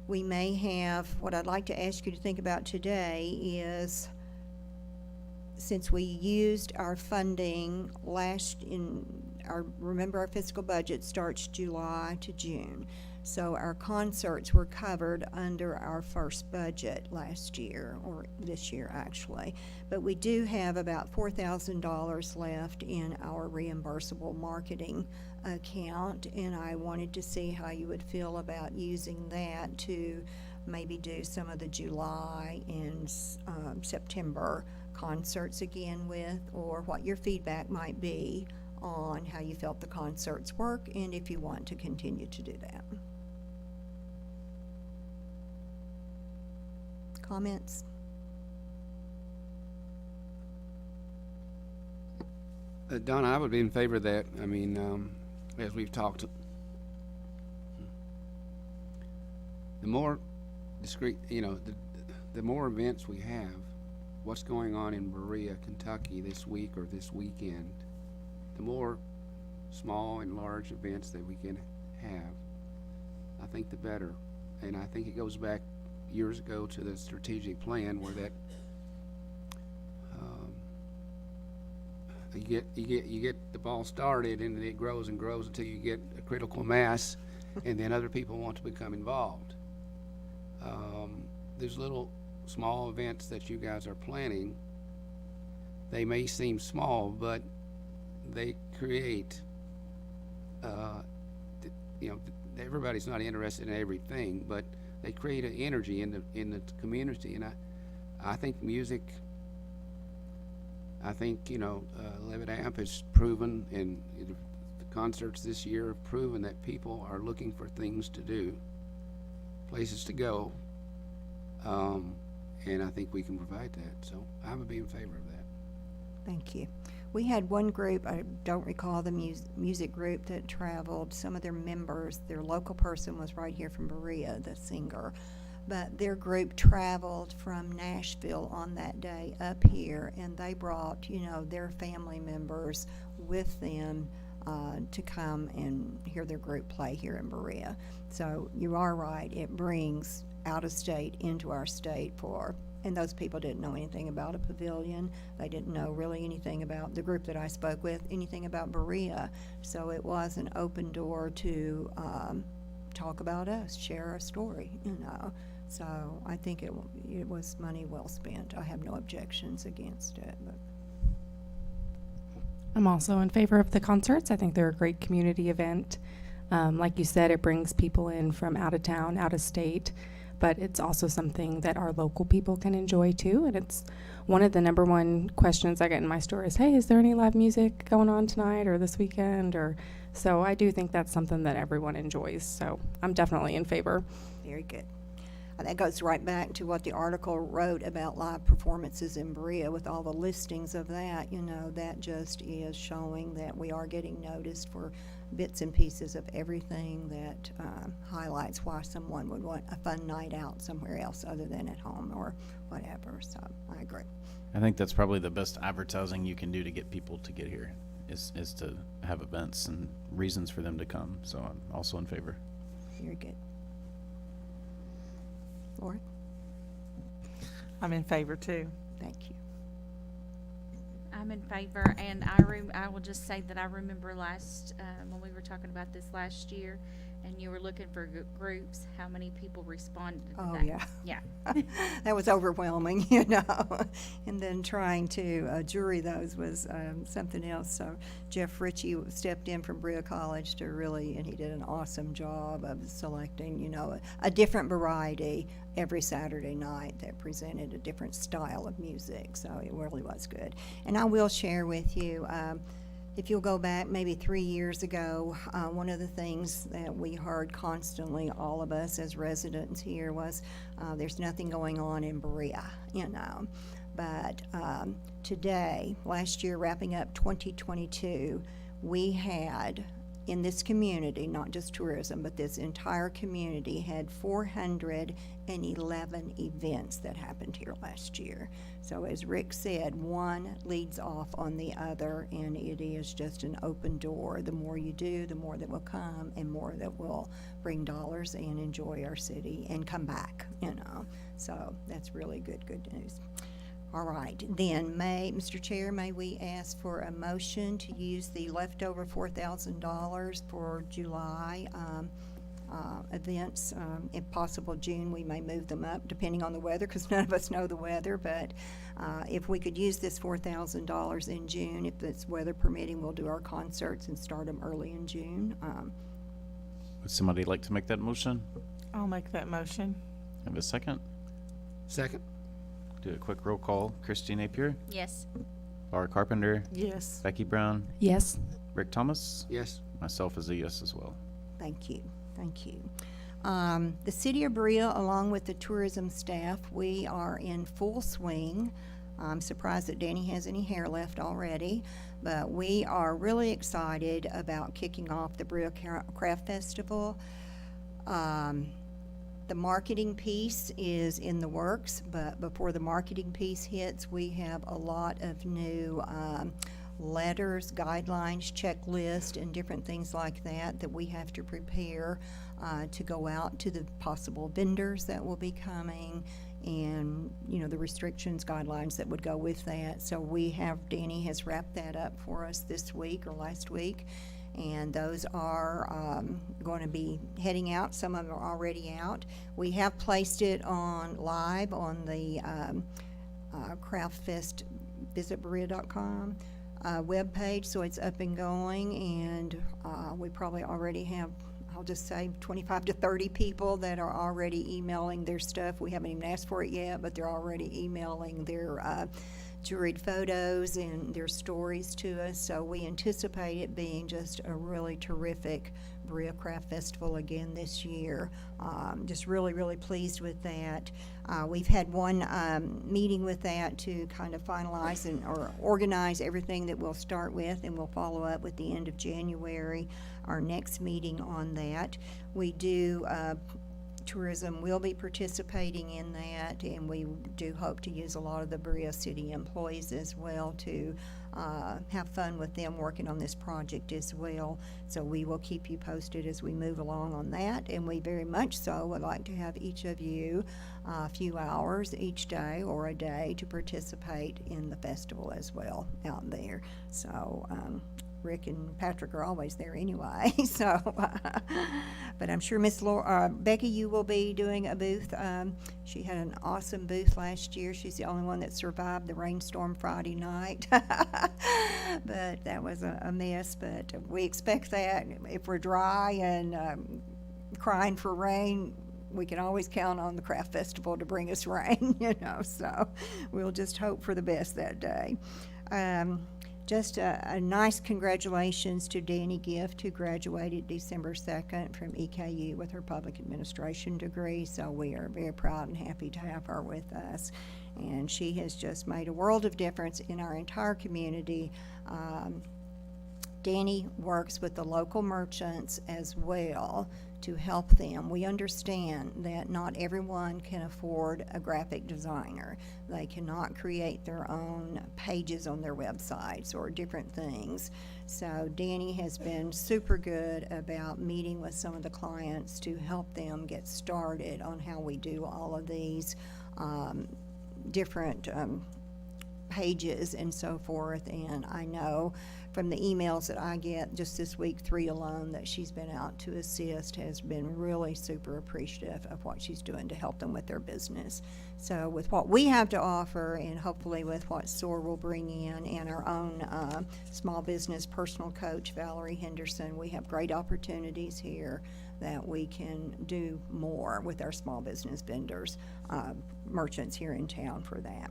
we may have, what I'd like to ask you to think about today is, since we used our funding remember our fiscal budget starts July to June. So our concerts were covered under our first budget last year, or this year actually. But we do have about $4,000 left in our reimbursable marketing account, and I wanted to see how you would feel about using that to maybe do some of the July and September concerts again with, or what your feedback might be on how you felt the concerts work, and if you want to continue to do that. Comments? Donna, I would be in favor of that. I mean, as we've talked, the more discreet, the more events we have, what's going on in Berea, Kentucky this week or this weekend, the more small and large events that we can have, I think the better. And I think it goes back years ago to the strategic plan where that you get the ball started and it grows and grows until you get a critical mass, and then other people want to become involved. There's little small events that you guys are planning. They may seem small, but they create everybody's not interested in everything, but they create an energy in the community. And I think music, Levitt Amp has proven, and the concerts this year have proven that people are looking for things to do, places to go, and I think we can provide that. So I would be in favor of that. Thank you. We had one group, I don't recall the music group that traveled. Some of their members, their local person was right here from Berea, the singer. But their group traveled from Nashville on that day up here, and they brought, their family members with them to come and hear their group play here in Berea. So you are right, it brings out of state into our state and those people didn't know anything about a pavilion. They didn't know really anything about the group that I spoke with, anything about Berea. So it was an open door to talk about us, share our story, So I think it was money well spent. I have no objections against it. But I'm also in favor of the concerts. I think they're a great community event. Like you said, it brings people in from out of town, out of state, but it's also something that our local people can enjoy too. And it's one of the number one questions I get in my store is, hey, is there any live music going on tonight or this weekend? So I do think that's something that everyone enjoys. So I'm definitely in favor. very good. That goes right back to what the article wrote about live performances in Berea with all the listings of that. That just is showing that we are getting noticed for bits and pieces of everything that highlights why someone would want a fun night out somewhere else other than at home or whatever. So I agree. I think that's probably the best advertising you can do to get people to get here is to have events and reasons for them to come. So I'm also in favor. Very good. Laura? I'm in favor too. Thank you. I'm in favor, and I will just say that I remember when we were talking about this last year, and you were looking for groups, how many people responded to Oh, that. yeah. Yeah. That was overwhelming, and then trying to jury those was something else. So Jeff Ritchie stepped in from Berea College and he did an awesome job of selecting, a different variety every Saturday night that presented a different style of music. So it really was good. And I will share with you, if you'll go back maybe 3 years ago, one of the things that we heard constantly, all of us as residents here, was there's nothing going on in Berea, But today, last year, wrapping up 2022, we had in this community, not just tourism, but this entire community had 411 events that happened here last year. So as Rick said, one leads off on the other, and it is just an open door. The more you do, the more that will come, and more that will bring dollars and enjoy our city and come back, you know. So that's really good news. All right, then Mr. Chair, may we ask for a motion to use the leftover $4,000 for July events? If possible, June, we may move them up depending on the weather, because none of us know the weather, but if we could use this $4,000 in June, if it's weather permitting, we'll do our concerts and start them early in June. Would somebody like to make that motion? I'll make that motion. Have a second? Second? Do a quick roll call. Christine Napier, Yes. Laura Carpenter, Yes. Becky Brown, Yes. Rick Thomas, Yes. myself is a yes as well. Thank you, thank you. The City of Berea, along with the tourism staff, we are in full swing. I'm surprised that Danny has any hair left already, but we are really excited about kicking off the Berea Craft Festival. The marketing piece is in the works, but before the marketing piece hits, we have a lot of new letters, guidelines, checklists, and different things like that we have to prepare to go out to the possible vendors that will be coming, and, you know, the restrictions, guidelines that would go with that. So Danny has wrapped that up for us this week or last week, and those are going to be heading out. Some of them are already out. We have placed it on live on the Craft Fest visitberea.com webpage, so it's up and going, and we probably already have, I'll just say, 25 to 30 people that are already emailing their stuff. We haven't even asked for it yet, but they're already emailing their juried photos and their stories to us. So we anticipate it being just a really terrific Berea Craft Festival again this year. Just really pleased with that. We've had one meeting with that to kind of finalize or organize everything that we'll start with, and we'll follow up with the end of January, our next meeting on that. We do tourism will be participating in that, and we do hope to use a lot of the Berea City employees as well to have fun with them working on this project as well. So we will keep you posted as we move along on that, and we very much so would like to have each of you a few hours each day or a day to participate in the festival as well out there. So Rick and Patrick are always there anyway, so, but I'm sure Miss Becky, you will be doing a booth. She had an awesome booth last year. She's the only one that survived the rainstorm Friday night, but that was a mess, but we expect that. If we're dry and crying for rain, we can always count on the Craft Festival to bring us rain, you know, so we'll just hope for the best that day. Just a nice congratulations to Danny Gift, who graduated December 2nd from EKU with her public administration degree. So we are very proud and happy to have her with us. And she has just made a world of difference in our entire community. Danny works with the local merchants as well to help them. We understand that not everyone can afford a graphic designer. They cannot create their own pages on their websites or different things. So Danny has been super good about meeting with some of the clients to help them get started on how we do all of these different pages and so forth. And I know from the emails that I get just this week, 3 alone, that she's been out to assist, has been really super appreciative of what she's doing to help them with their business. So with what we have to offer, and hopefully with what SOAR will bring in, and our own small business personal coach, Valerie Henderson, we have great opportunities here that we can do more with our small business vendors, merchants here in town for that.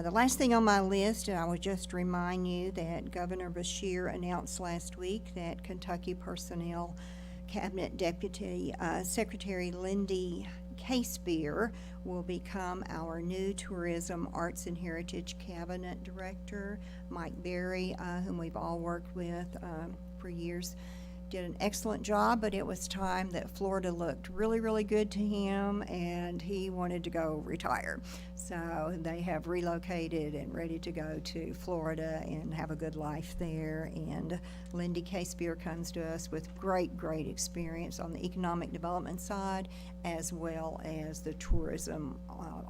The last thing on my list, I would just remind you that Governor Beshear announced last week that Kentucky Personnel Cabinet Deputy Secretary Lindy Casebeer will become our new Tourism, Arts, and Heritage Cabinet Director. Mike Berry, whom we've all worked with for years, did an excellent job, but it was time that Florida looked really, really good to him, and he wanted to go retire. So they have relocated and ready to go to Florida and have a good life there. And Lindy K. Spear comes to us with great, great experience on the economic development side, as well as the tourism,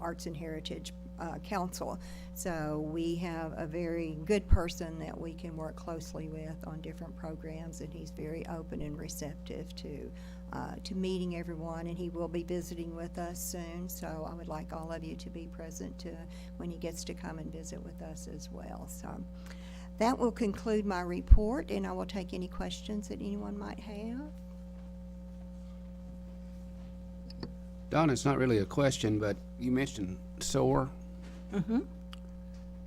arts and heritage council. So we have a very good person that we can work closely with on different programs, and he's very open and receptive to meeting everyone, and he will be visiting with us soon. So I would like all of you to be present when he gets to come and visit with us as well. So that will conclude my report, and I will take any questions that anyone might have. Don, it's not really a question, but you mentioned SOAR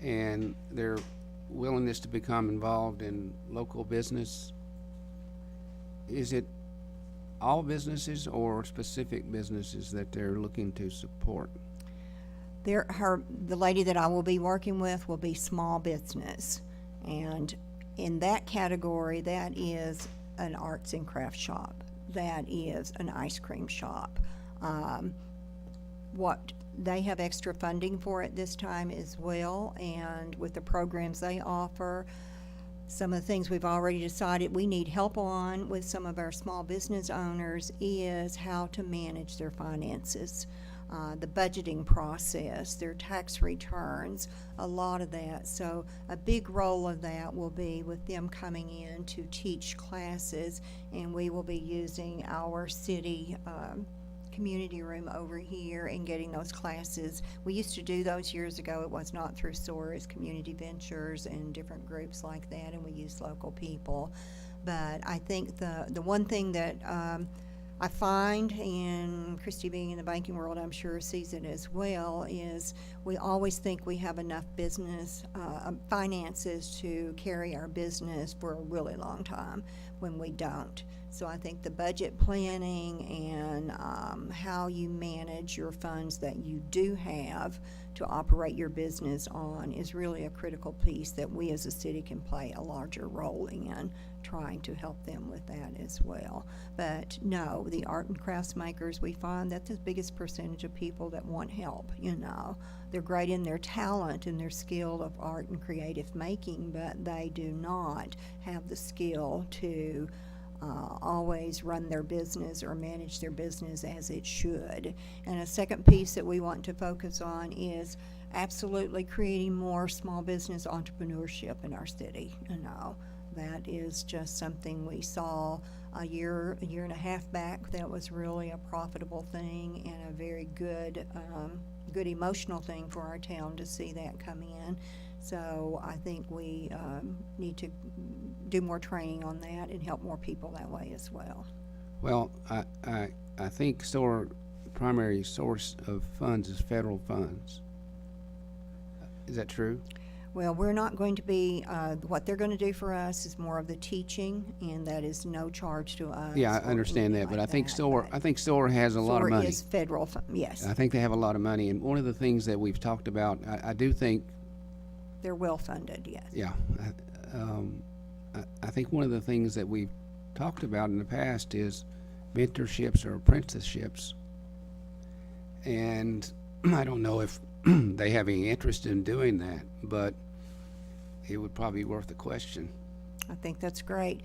and their willingness to become involved in local business. Is it all businesses or specific businesses that they're looking to support? The lady that I will be working with will be small business, and in that category, that is an arts and craft shop, that is an ice cream shop. What they have extra funding for it this time as well, and with the programs they offer, some of the things we've already decided we need help on with some of our small business owners is how to manage their finances, the budgeting process, their tax returns, a lot of that. So a big role of that will be with them coming in to teach classes, and we will be using our city community room over here and getting those classes. We used to do those years ago. It was not through SOAR, it's Community Ventures and different groups like that, and we use local people. But I think the one thing that I find, and Christy being in the banking world, I'm sure sees it as well, is we always think we have enough business finances to carry our business for a really long time when we don't. So I think the budget planning and how you manage your funds that you do have to operate your business on is really a critical piece that we as a city can play a larger role in, trying to help them with that as well. But no, the art and crafts makers, we find that's the biggest percentage of people that want help, you know. They're great in their talent and their skill of art and creative making, but they do not have the skill to always run their business or manage their business as it should. And a second piece that we want to focus on is absolutely creating more small business entrepreneurship in our city. You know, that is just something we saw a year and a half back that was really a profitable thing and a very good good emotional thing for our town to see that coming in. So I think we need to do more training on that and help more people that way as well. Well, I think SOAR primary source of funds is federal funds. Is that true? Well, we're not going to be, what they're going to do for us is more of the teaching, and that is no charge to us. Yeah, I or understand anything that, but like I think that, SOAR, but I think SOAR has a lot of SOAR money. is federal, yes, I think they have a lot of money, and one of the things that we've talked about, I do think, they're well funded, yes. yeah, I think one of the things that we've talked about in the past is mentorships or apprenticeships. And I don't know if they have any interest in doing that, but it would probably be worth a question. I think that's great.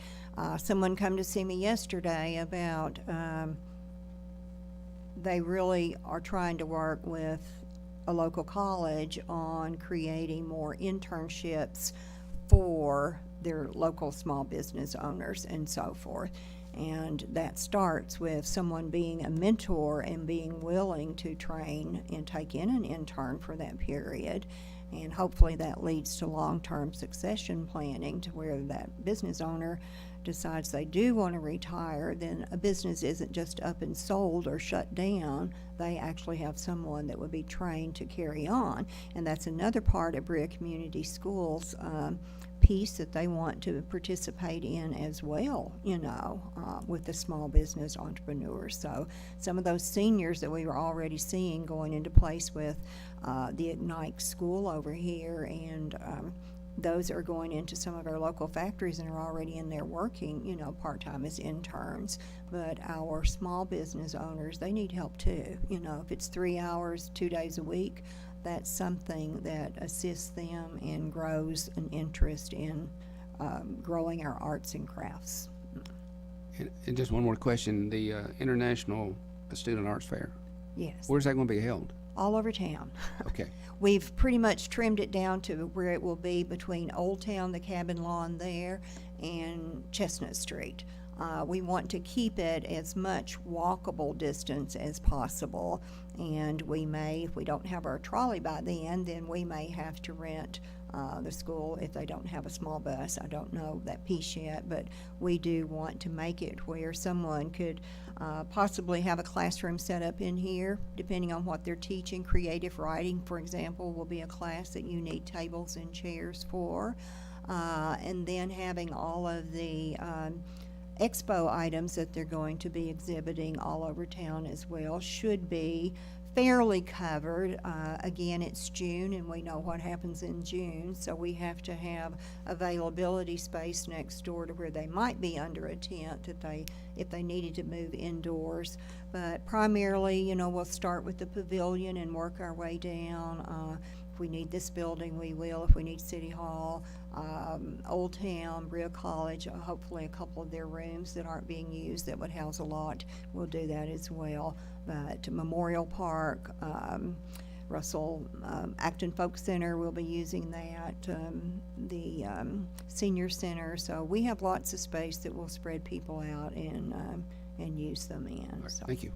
Someone come to see me yesterday about, they really are trying to work with a local college on creating more internships for their local small business owners and so forth. And that starts with someone being a mentor and being willing to train and take in an intern for that period. And hopefully that leads to long-term succession planning to where that business owner decides they do want to retire, then a business isn't just up and sold or shut down. They actually have someone that would be trained to carry on. And that's another part of Berea Community Schools piece that they want to participate in as well, you know, with the small business entrepreneurs. So some of those seniors that we were already seeing going into place with the Ignite School over here and those are going into some of our local factories and are already in there working, you know, part-time as interns. But our small business owners, they need help too. You know, if it's 3 hours, 2 days a week, that's something that assists them and grows an interest in growing our arts and crafts. And just one more question, the International Student Arts Fair, Yes, where's that gonna be held? all over town. Okay, We've pretty much trimmed it down to where it will be between Old Town, the cabin lawn there, and Chestnut Street. We want to keep it as much walkable distance as possible, and we may, if we don't have our trolley by then we may have to rent the school if they don't have a small bus. I don't know that piece yet, but we do want to make it where someone could possibly have a classroom set up in here, depending on what they're teaching. Creative writing, for example, will be a class that you need tables and chairs for. And then having all of the expo items that they're going to be exhibiting all over town as well should be fairly covered. Again, it's June, and we know what happens in June, so we have to have availability space next door to where they might be under a tent if they needed to move indoors. But primarily, you know, we'll start with the pavilion and work our way down. If we need this building, we will. If we need City Hall, Old Town, Berea College, hopefully a couple of their rooms that aren't being used that would house a lot, we'll do that as well. But Memorial Park, Russell Acton Folk Center will be using that, the Senior Center. So we have lots of space that will spread people out and use them in. all right, So thank you.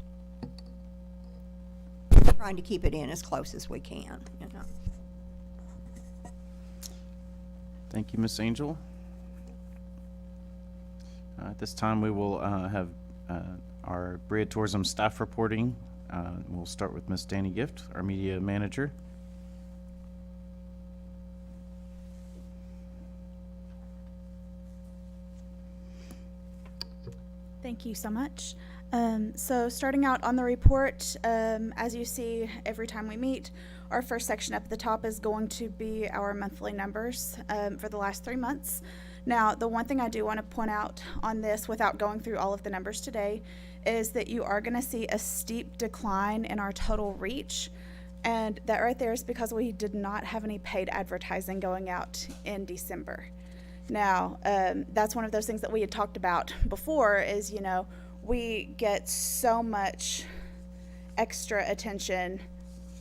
trying to keep it in as close as we can, you know. Thank you, Miss Angel. At this time, we will have our Berea Tourism staff reporting. We'll start with Miss Danny Gift, our media manager. Thank you so much. So starting out on the report, as you see every time we meet, our first section up at the top is going to be our monthly numbers for the last 3 months. Now, the one thing I do want to point out on this without going through all of the numbers today is that you are going to see a steep decline in our total reach. And that right there is because we did not have any paid advertising going out in December. Now, that's one of those things that we had talked about before is, you know, we get so much extra attention,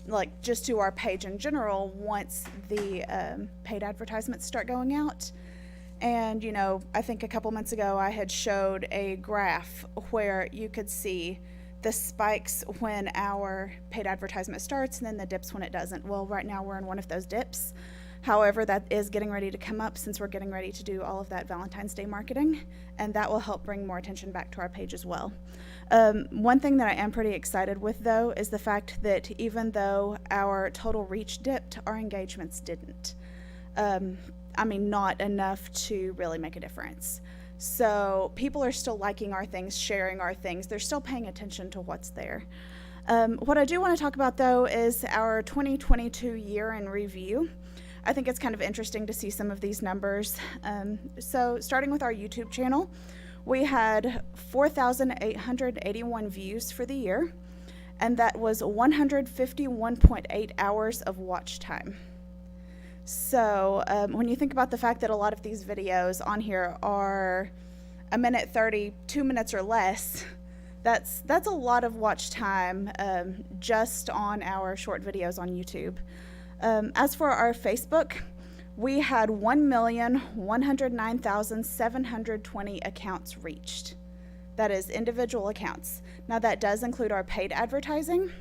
like just to our page in general, once the paid advertisements start going out. And, you know, I think a couple months ago I had showed a graph where you could see the spikes when our paid advertisement starts and then the dips when it doesn't. Well, right now we're in one of those dips. However, that is getting ready to come up since we're getting ready to do all of that Valentine's Day marketing, and that will help bring more attention back to our page as well. One thing that I am pretty excited with, though, is the fact that even though our total reach dipped, our engagements didn't. I mean, not enough to really make a difference. So people are still liking our things, sharing our things. They're still paying attention to what's there. What I do want to talk about, though, is our 2022 year in review. I think it's kind of interesting to see some of these numbers. So starting with our YouTube channel, we had 4,881 views for the year, and that was 151.8 hours of watch time. So when you think about the fact that a lot of these videos on here are 1:30, 2 minutes or less, that's a lot of watch time just on our short videos on YouTube. As for our Facebook, we had 1,109,720 accounts reached. That is individual accounts. Now that does include our paid advertising,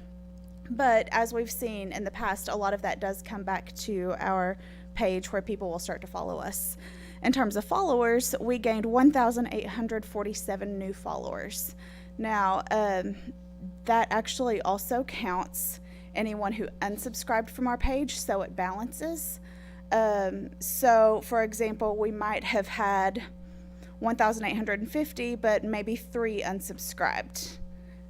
but as we've seen in the past, a lot of that does come back to our page where people will start to follow us. In terms of followers, we gained 1,847 new followers. Now, that actually also counts anyone who unsubscribed from our page, so it balances. So, for example, we might have had 1,850, but maybe 3 unsubscribed.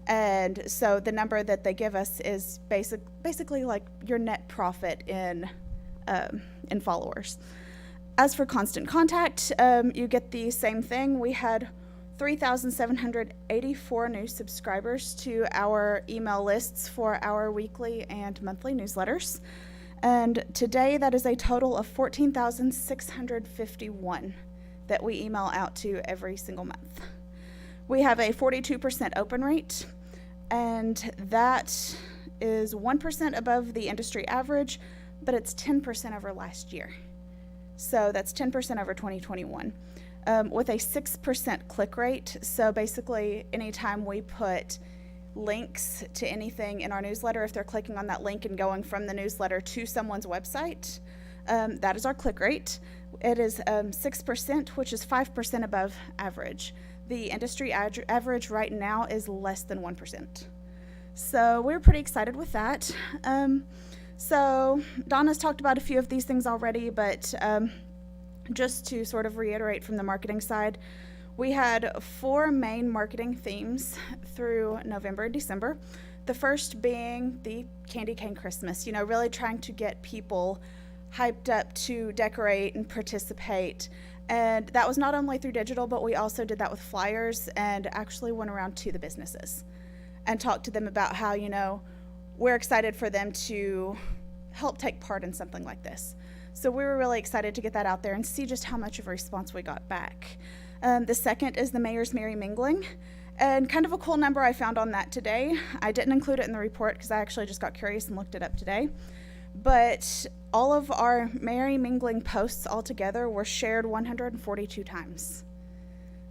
And so the number that they give us is basically like your net profit in followers. As for Constant Contact, you get the same thing. We had 3,784 new subscribers to our email lists for our weekly and monthly newsletters. And today, that is a total of 14,651 that we email out to every single month. We have a 42% open rate, and that is 1% above the industry average, but it's 10% over last year. So that's 10% over 2021. With a 6% click rate. So basically, anytime we put links to anything in our newsletter, if they're clicking on that link and going from the newsletter to someone's website, that is our click rate. It is 6%, which is 5% above average. The industry average right now is less than 1%. So we're pretty excited with that. So Donna's talked about a few of these things already, but just to sort of reiterate from the marketing side, we had 4 main marketing themes through November and December. The first being the Candy Cane Christmas, really trying to get people hyped up to decorate and participate. And that was not only through digital, but we also did that with flyers and actually went around to the businesses and talked to them about how, we're excited for them to help take part in something like this. So we were really excited to get that out there and see just how much of a response we got back. The second is the Mayor's Merry Mingling. And kind of a cool number I found on that today. I didn't include it in the report because I actually just got curious and looked it up today. But all of our Merry Mingling posts altogether were shared 142 times.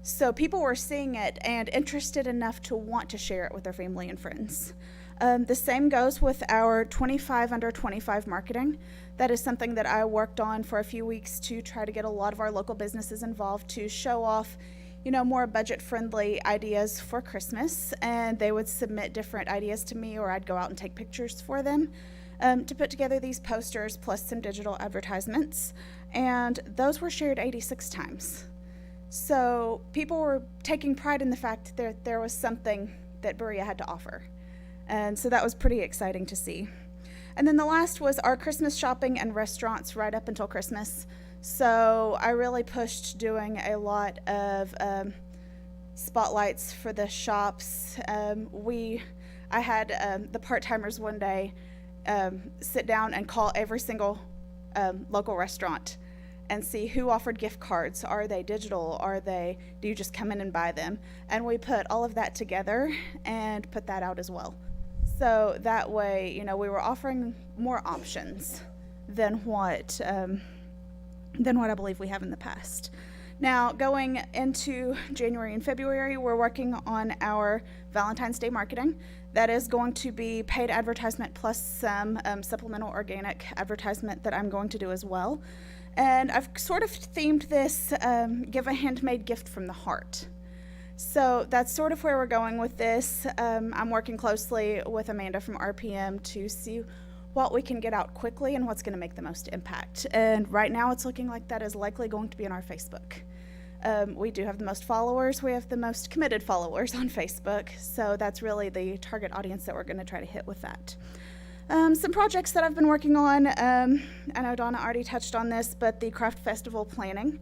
So people were seeing it and interested enough to want to share it with their family and friends. The same goes with our 25 under 25 marketing. That is something that I worked on for a few weeks to try to get a lot of our local businesses involved to show off, more budget-friendly ideas for Christmas. And they would submit different ideas to me, or I'd go out and take pictures for them to put together these posters plus some digital advertisements. And those were shared 86 times. So people were taking pride in the fact that there was something that Berea had to offer. And so that was pretty exciting to see. And then the last was our Christmas shopping and restaurants right up until Christmas. So I really pushed doing a lot of spotlights for the shops. I had the part-timers one day sit down and call every single local restaurant and see who offered gift cards. Are they digital? Do you just come in and buy them? And we put all of that together and put that out as well. So that way, we were offering more options than what I believe we have in the past. Now, going into January and February, we're working on our Valentine's Day marketing. That is going to be paid advertisement plus some supplemental organic advertisement that I'm going to do as well. And I've sort of themed this give a handmade gift from the heart. So that's sort of where we're going with this. I'm working closely with Amanda from RPM to see what we can get out quickly and what's going to make the most impact. And right now it's looking like that is likely going to be on our Facebook. We do have the most followers. We have the most committed followers on Facebook. So that's really the target audience that we're going to try to hit with that. Some projects that I've been working on, I know Donna already touched on this, but the Craft Festival planning.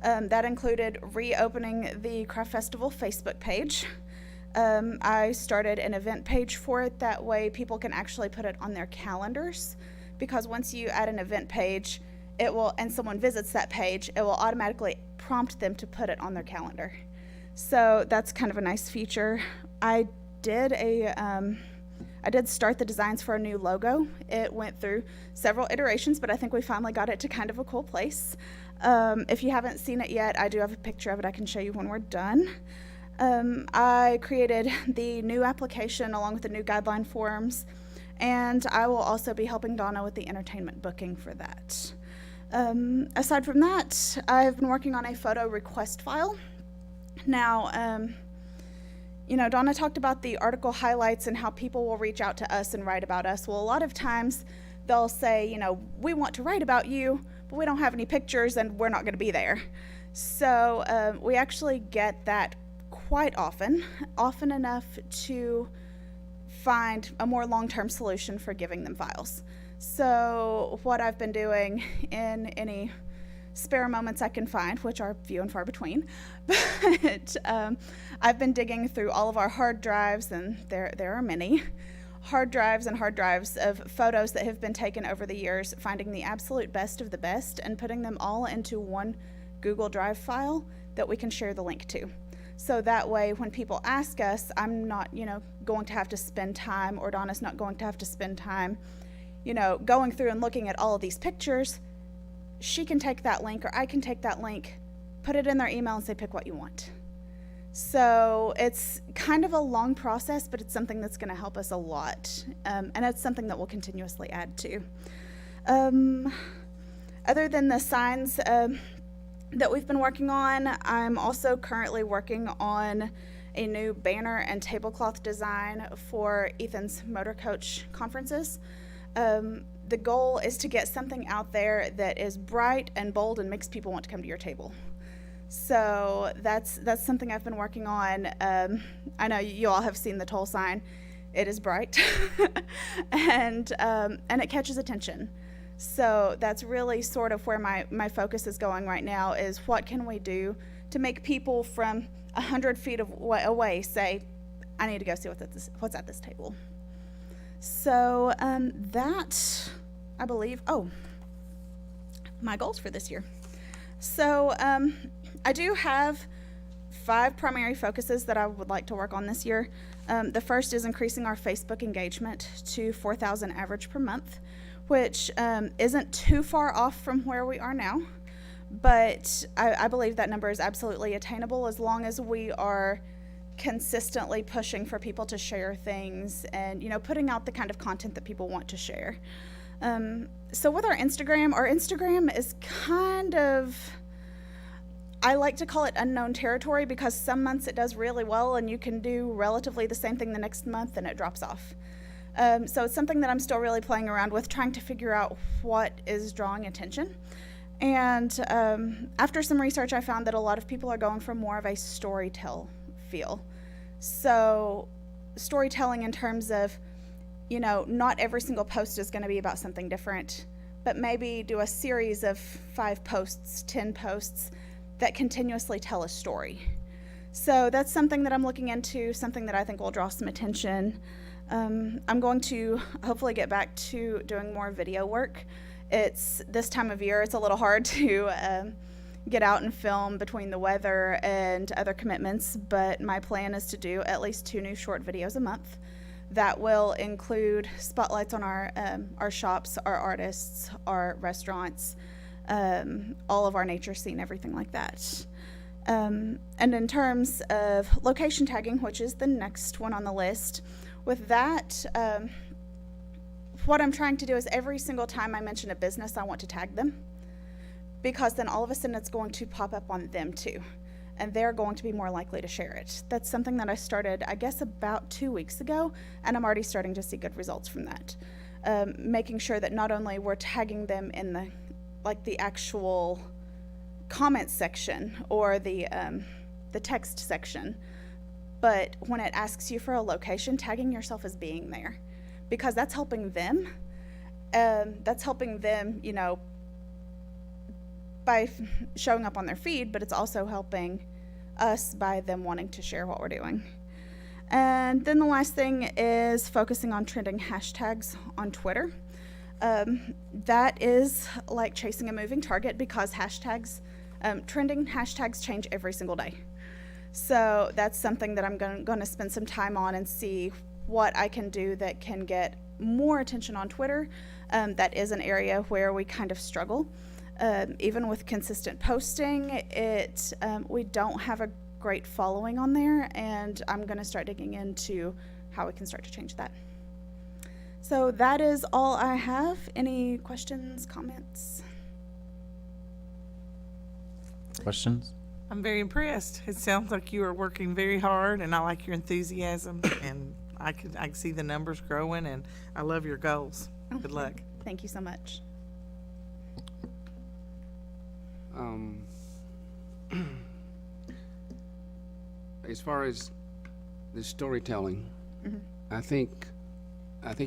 That included reopening the Craft Festival Facebook page. I started an event page for it. That way people can actually put it on their calendars, because once you add an event page, and someone visits that page, it will automatically prompt them to put it on their calendar. So that's kind of a nice feature. I did start the designs for a new logo. It went through several iterations, but I think we finally got it to kind of a cool place. If you haven't seen it yet, I do have a picture of it I can show you when we're done. I created the new application along with the new guideline forms, and I will also be helping Donna with the entertainment booking for that. Aside from that, I've been working on a photo request file. Now, Donna talked about the article highlights and how people will reach out to us and write about us. Well, a lot of times they'll say, we want to write about you, but we don't have any pictures and we're not going to be there. So we actually get that quite often enough to find a more long-term solution for giving them files. So what I've been doing in any spare moments I can find, which are few and far between. But I've been digging through all of our hard drives, and there are many hard drives of photos that have been taken over the years, finding the absolute best of the best and putting them all into one Google Drive file that we can share the link to. So that way, when people ask us, I'm not, going to have to spend time, or Donna's not going to have to spend time, going through and looking at all of these pictures. She can take that link, or I can take that link, put it in their email, and say, pick what you want. So it's kind of a long process, but it's something that's going to help us a lot. And it's something that we'll continuously add to. Other than the signs that we've been working on, I'm also currently working on a new banner and tablecloth design for Ethan's motor coach conferences. The goal is to get something out there that is bright and bold and makes people want to come to your table. So that's something I've been working on. I know you all have seen the toll sign. It is bright, and it catches attention. So that's really sort of where my focus is going right now, is what can we do to make people from 100 feet away say, I need to go see what's at this table. So that, I believe, my goals for this year. So I do have 5 primary focuses that I would like to work on this year. The first is increasing our Facebook engagement to 4,000 average per month, which isn't too far off from where we are now. But I believe that number is absolutely attainable as long as we are consistently pushing for people to share things and, putting out the kind of content that people want to share. So with our Instagram is kind of, I like to call it unknown territory, because some months it does really well and you can do relatively the same thing the next month and it drops off. So it's something that I'm still really playing around with, trying to figure out what is drawing attention. And after some research, I found that a lot of people are going for more of a storytell feel. So storytelling in terms of, not every single post is going to be about something different, but maybe do a series of 5 posts, 10 posts that continuously tell a story. So that's something that I'm looking into, something that I think will draw some attention. I'm going to hopefully get back to doing more video work. It's this time of year, it's a little hard to get out and film between the weather and other commitments, but my plan is to do at least 2 new short videos a month. That will include spotlights on our shops, our artists, our restaurants, all of our nature scene, everything like that. And in terms of location tagging, which is the next one on the list, with that, what I'm trying to do is every single time I mention a business, I want to tag them, because then all of a sudden it's going to pop up on them too, and they're going to be more likely to share it. That's something that I started, I guess, about 2 weeks ago, and I'm already starting to see good results from that. Making sure that not only we're tagging them in the actual comment section or the text section, but when it asks you for a location, tagging yourself as being there, because that's helping them. By showing up on their feed, but it's also helping us by them wanting to share what we're doing. And then the last thing is focusing on trending hashtags on Twitter. That is like chasing a moving target, because trending hashtags change every single day. So that's something that I'm going to spend some time on and see what I can do that can get more attention on Twitter. That is an area where we kind of struggle. Even with consistent posting, we don't have a great following on there, and I'm going to start digging into how we can start to change that. So that is all I have. Any questions, comments? Questions? I'm very impressed. It sounds like you are working very hard, and I like your enthusiasm, and I can see the numbers growing, and I love your goals. Good luck. Thank you so much. As far as the storytelling, I think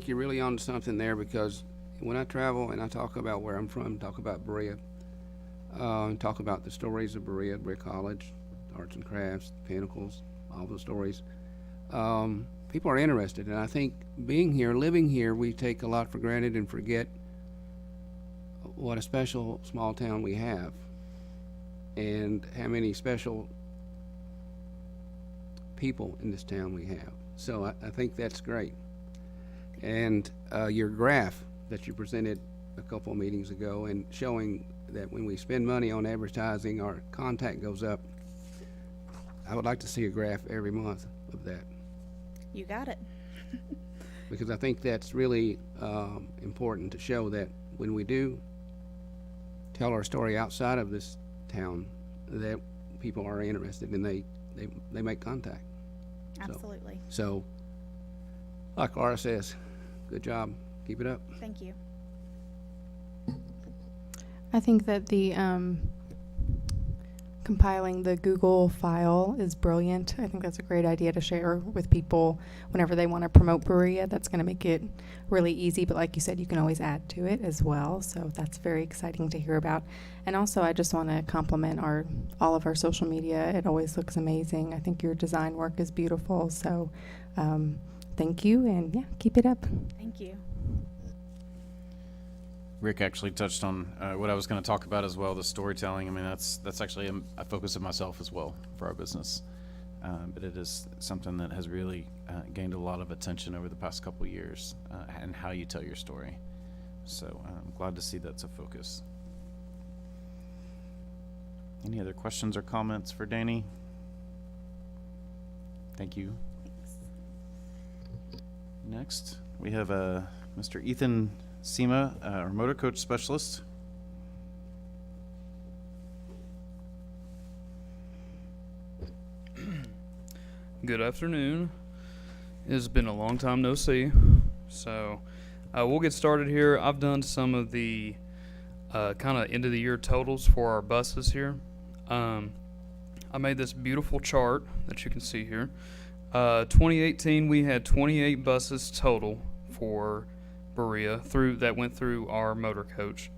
you're really on something there, because when I travel and I talk about where I'm from, talk about Berea, and talk about the stories of Berea College, arts and crafts, pinnacles, all those stories. People are interested, and I think being here, living here, we take a lot for granted and forget what a special small town we have, and how many special people in this town we have. So I think that's great. And your graph that you presented a couple of meetings ago, and showing that when we spend money on advertising, our contact goes up. I would like to see a graph every month of that, You got it. because I think that's really important to show that when we do tell our story outside of this town, that people are interested and they make contact. Absolutely. So, like Laura says, good job. Keep it up. Thank you. I think that the compiling the Google file is brilliant. I think that's a great idea to share with people whenever they want to promote Berea. That's going to make it really easy, but like you said, you can always add to it as well. So that's very exciting to hear about. And also, I just want to compliment all of our social media. It always looks amazing. I think your design work is beautiful. So thank you, and yeah, keep it up. Thank you. Rick actually touched on what I was going to talk about as well, the storytelling. I mean, that's actually a focus of myself as well for our business. But it is something that has really gained a lot of attention over the past couple of years, and how you tell your story. So I'm glad to see that's a focus. Any other questions or comments for Danny? Thank you. Next, we have Mr. Ethan Sema, our motor coach specialist. Good afternoon. It has been a long time no see, so we'll get started here. I've done some of the kind of end of the year totals for our buses here. I made this beautiful chart that you can see here. 2018 we had 28 buses total for Berea that went through our motor coach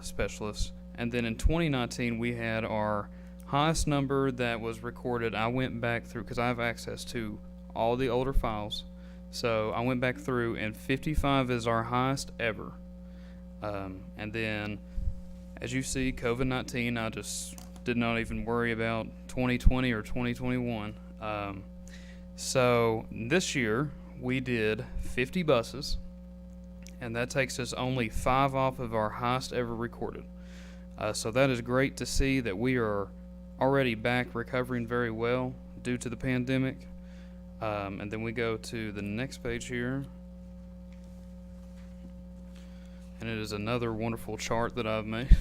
specialist, and then in 2019 we had our highest number that was recorded. I went back through because I have access to all the older files, so I went back through, and 55 is our highest ever. And then, as you see, COVID-19, I just did not even worry about 2020 or 2021. So this year we did 50 buses, and that takes us only 5 off of our highest ever recorded. So that is great to see that we are already back recovering very well due to the pandemic. And then we go to the next page here, and it is another wonderful chart that I've made.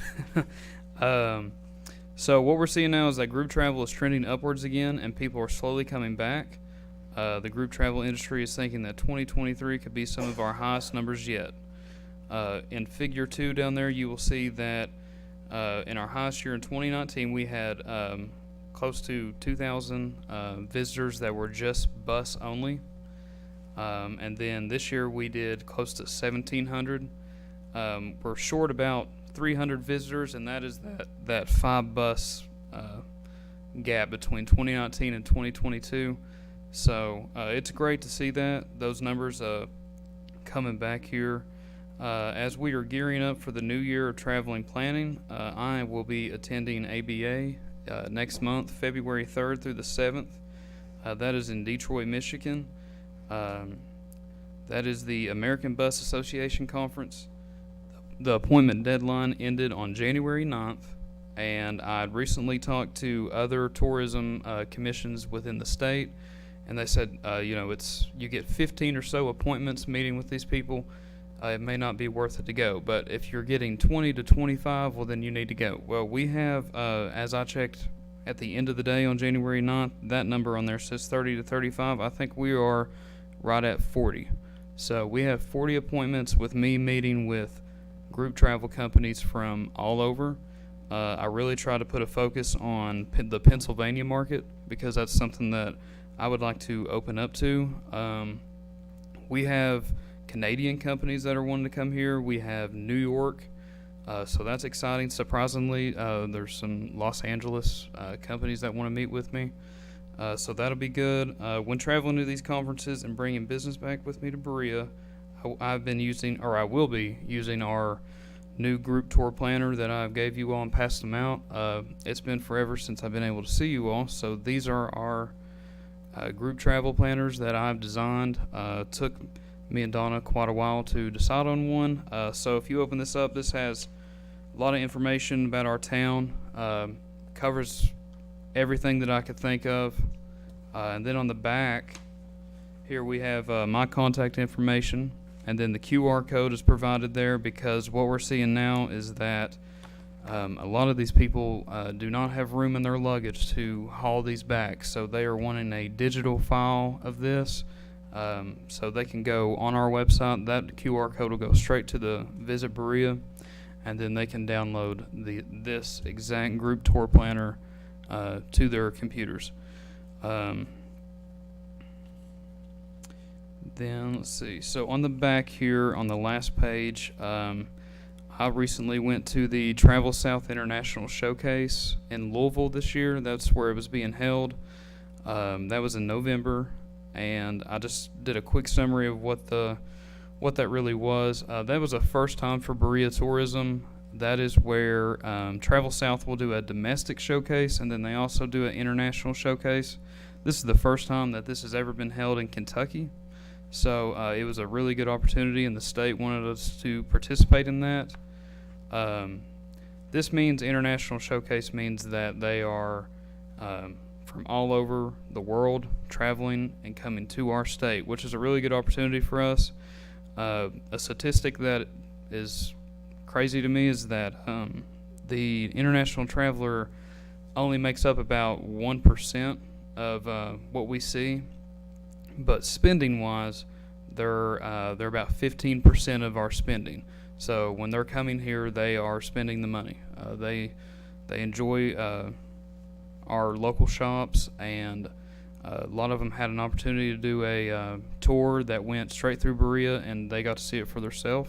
So what we're seeing now is that group travel is trending upwards again, and people are slowly coming back. The group travel industry is thinking that 2023 could be some of our highest numbers yet. In figure 2 down there, you will see that in our highest year in 2019, we had close to 2,000 visitors that were just bus only. And then this year we did close to 1,700. We're short about 300 visitors, and that is that 5 bus gap between 2019 and 2022. So it's great to see those numbers coming back here. As we are gearing up for the new year of traveling planning, I will be attending ABA next month, February 3rd through the 7th. That is in Detroit, Michigan. That is the American Bus Association Conference. The appointment deadline ended on January 9th, and I'd recently talked to other tourism commissions within the state, and they said, you get 15 or so appointments meeting with these people. It may not be worth it to go, but if you're getting 20 to 25, well, then you need to go. Well, we have, as I checked at the end of the day on January 9th, that number on there says 30 to 35. I think we are right at 40. So we have 40 appointments with me meeting with group travel companies from all over. I really try to put a focus on the Pennsylvania market because that's something that I would like to open up to. We have Canadian companies that are wanting to come here. We have New York So that's exciting. Surprisingly, there's some Los Angeles companies that want to meet with me. So that'll be good. When traveling to these conferences and bringing business back with me to Berea, I've been using, or I will be using, our new group tour planner that I gave you all and passed them out. It's been forever since I've been able to see you all. So these are our group travel planners that I've designed. Took me and Donna quite a while to decide on one. So if you open this up, this has a lot of information about our town. Covers everything that I could think of. And then on the back, here we have my contact information. And then the QR code is provided there, because what we're seeing now is that a lot of these people do not have room in their luggage to haul these back. So they are wanting a digital file of this. So they can go on our website. That QR code will go straight to the Visit Berea, and then they can download this exact group tour planner to their computers. Then let's see. So on the back here, on the last page, I recently went to the Travel South International Showcase in Louisville this year. That's where it was being held. That was in November, and I just did a quick summary of what that really was. That was a first time for Berea Tourism. That is where Travel South will do a domestic showcase, and then they also do an international showcase. This is the first time that this has ever been held in Kentucky. So it was a really good opportunity, and the state wanted us to participate in that. This means international showcase means that they are from all over the world traveling and coming to our state, which is a really good opportunity for us. A statistic that is crazy to me is that the international traveler only makes up about 1% of what we see. But spending wise, they're about 15% of our spending. So when they're coming here, they are spending the money. They enjoy our local shops, and a lot of them had an opportunity to do a tour that went straight through Berea, and they got to see it for themselves.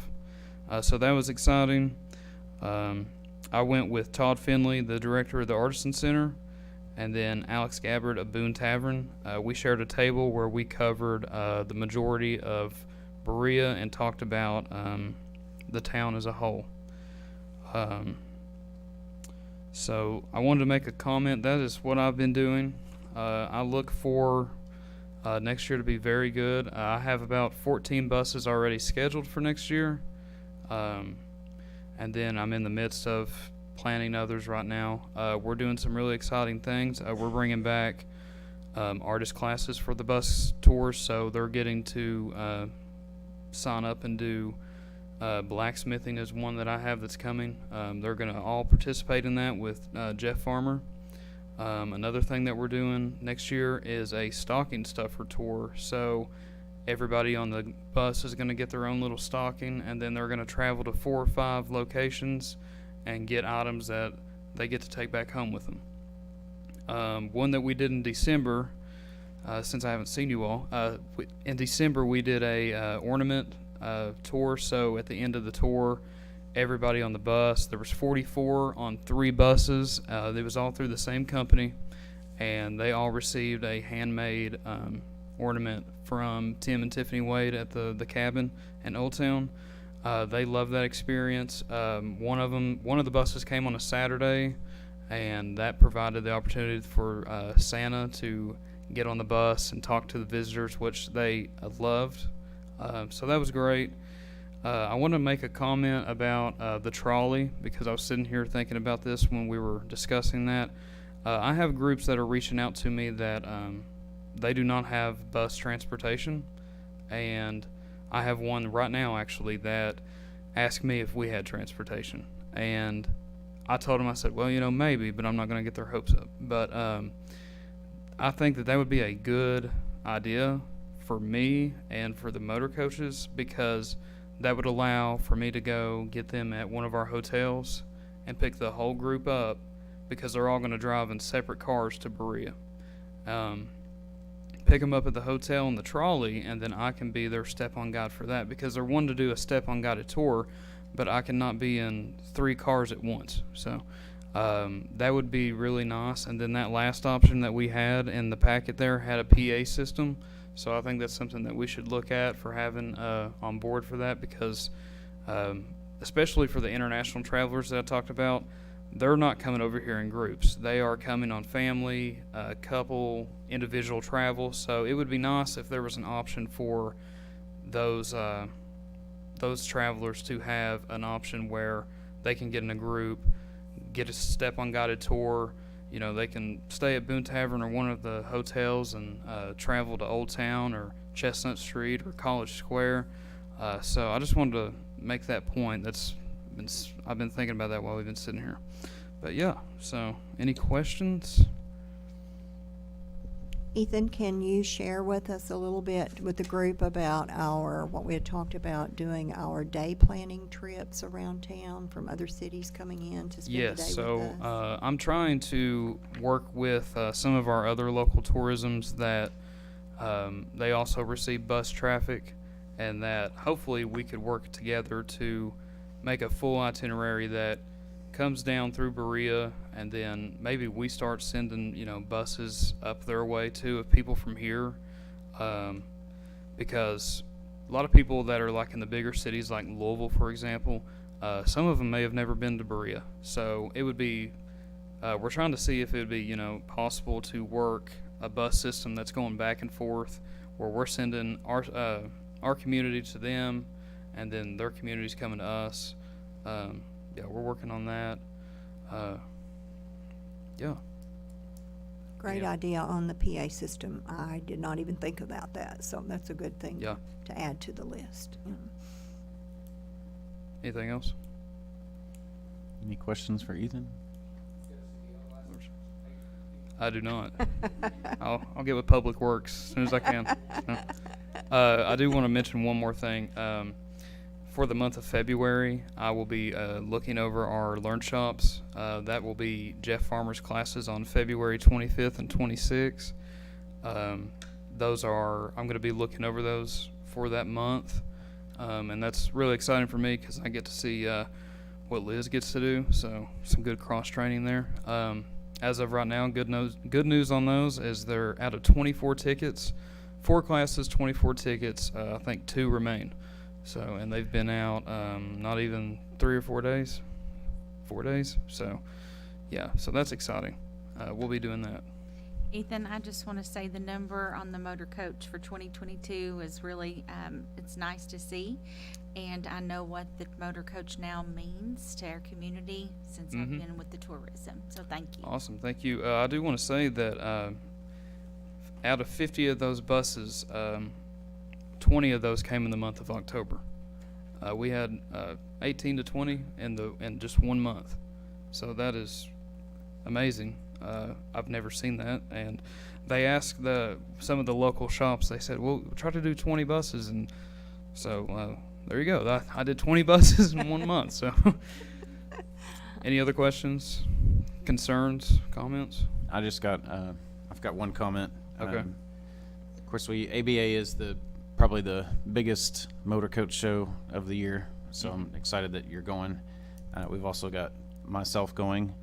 So that was exciting. I went with Todd Finley, the director of the Artisan Center, and then Alex Gabbard of Boone Tavern. We shared a table where we covered the majority of Berea and talked about the town as a whole. So I wanted to make a comment. That is what I've been doing. I look for next year to be very good. I have about 14 buses already scheduled for next year. And then I'm in the midst of planning others right now. We're doing some really exciting things. We're bringing back artist classes for the bus tours, so they're getting to sign up and do blacksmithing is one that I have that's coming. They're going to all participate in that with Jeff Farmer. Another thing that we're doing next year is a stocking stuffer tour. So everybody on the bus is going to get their own little stocking, and then they're going to travel to 4 or 5 locations and get items that they get to take back home with them. One that we did in December, since I haven't seen you all, in December we did a ornament tour. So at the end of the tour, everybody on the bus, there was 44 on 3 buses. It was all through the same company, and they all received a handmade ornament from Tim and Tiffany Wade at the cabin in Old Town. They loved that experience. One of the buses came on a Saturday, and that provided the opportunity for Santa to get on the bus and talk to the visitors, which they loved. So that was great. I want to make a comment about the trolley, because I was sitting here thinking about this when we were discussing that. I have groups that are reaching out to me that they do not have bus transportation, and I have one right now actually that asked me if we had transportation, and I told him, I said, well, maybe, but I'm not going to get their hopes up. But I think that would be a good idea for me and for the motor coaches, because that would allow for me to go get them at one of our hotels and pick the whole group up, because they're all going to drive in separate cars to Berea. Pick them up at the hotel in the trolley, and then I can be their step-on guide for that, because they're wanting to do a step-on guided tour, but I cannot be in 3 cars at once. So that would be really nice. And then that last option that we had in the packet there had a PA system. So I think that's something that we should look at for having on board for that, because especially for the international travelers that I talked about, they're not coming over here in groups. They are coming on family, couple, individual travel. So it would be nice if there was an option for those travelers to have an option where they can get in a group, get a step on guided tour. You know, they can stay at Boone Tavern or one of the hotels and travel to Old Town or Chestnut Street or College Square. So I just wanted to make that point. I've been thinking about that while we've been sitting here. But yeah, so any questions? Ethan, can you share with us a little bit with the group about what we had talked about, doing our day planning trips around town from other cities coming in to spend the day Yes, with so us? I'm trying to work with some of our other local tourisms that they also receive bus traffic, and that hopefully we could work together to make a full itinerary that comes down through Berea, and then maybe we start sending, buses up their way too of people from here, because a lot of people that are like in the bigger cities like Louisville, for example, some of them may have never been to Berea. So it would be, we're trying to see if it would be, possible to work a bus system that's going back and forth, where we're sending our community to them, and then their community's coming to us. Yeah, we're working on that. Yeah. Great idea on the PA system. I did not even think about that, so that's a good thing Yeah. to add to the list. Anything else? Any questions for Ethan? I do not. I'll get with Public Works as soon as I can. I do want to mention one more thing. For the month of February, I will be looking over our Learn Shops. That will be Jeff Farmer's classes on February 25th and 26th. I'm going to be looking over those for that month. And that's really exciting for me because I get to see what Liz gets to do. So some good cross-training there. As of right now, good news on those is they're out of 24 tickets. 4 classes, 24 tickets. I think 2 remain. So, and they've been out not even 3 or 4 days. 4 days. So, yeah, so that's exciting. We'll be doing that. Ethan, I just want to say the number on the motor coach for 2022 is really, it's nice to see. And I know what the motor coach now means to our community since I've been with the tourism. So thank you. Awesome. Thank you. I do want to say that out of 50 of those buses, 20 of those came in the month of October. We had 18 to 20 in just 1 month. So that is amazing. I've never seen that. And they asked some of the local shops, they said, well, try to do 20 buses. And so there you go. I did 20 buses in 1 month. So any other questions, concerns, comments? I've got one comment. Okay. Of course, ABA is probably the biggest motor coach show of the year, so I'm excited that you're going. We've also got myself going,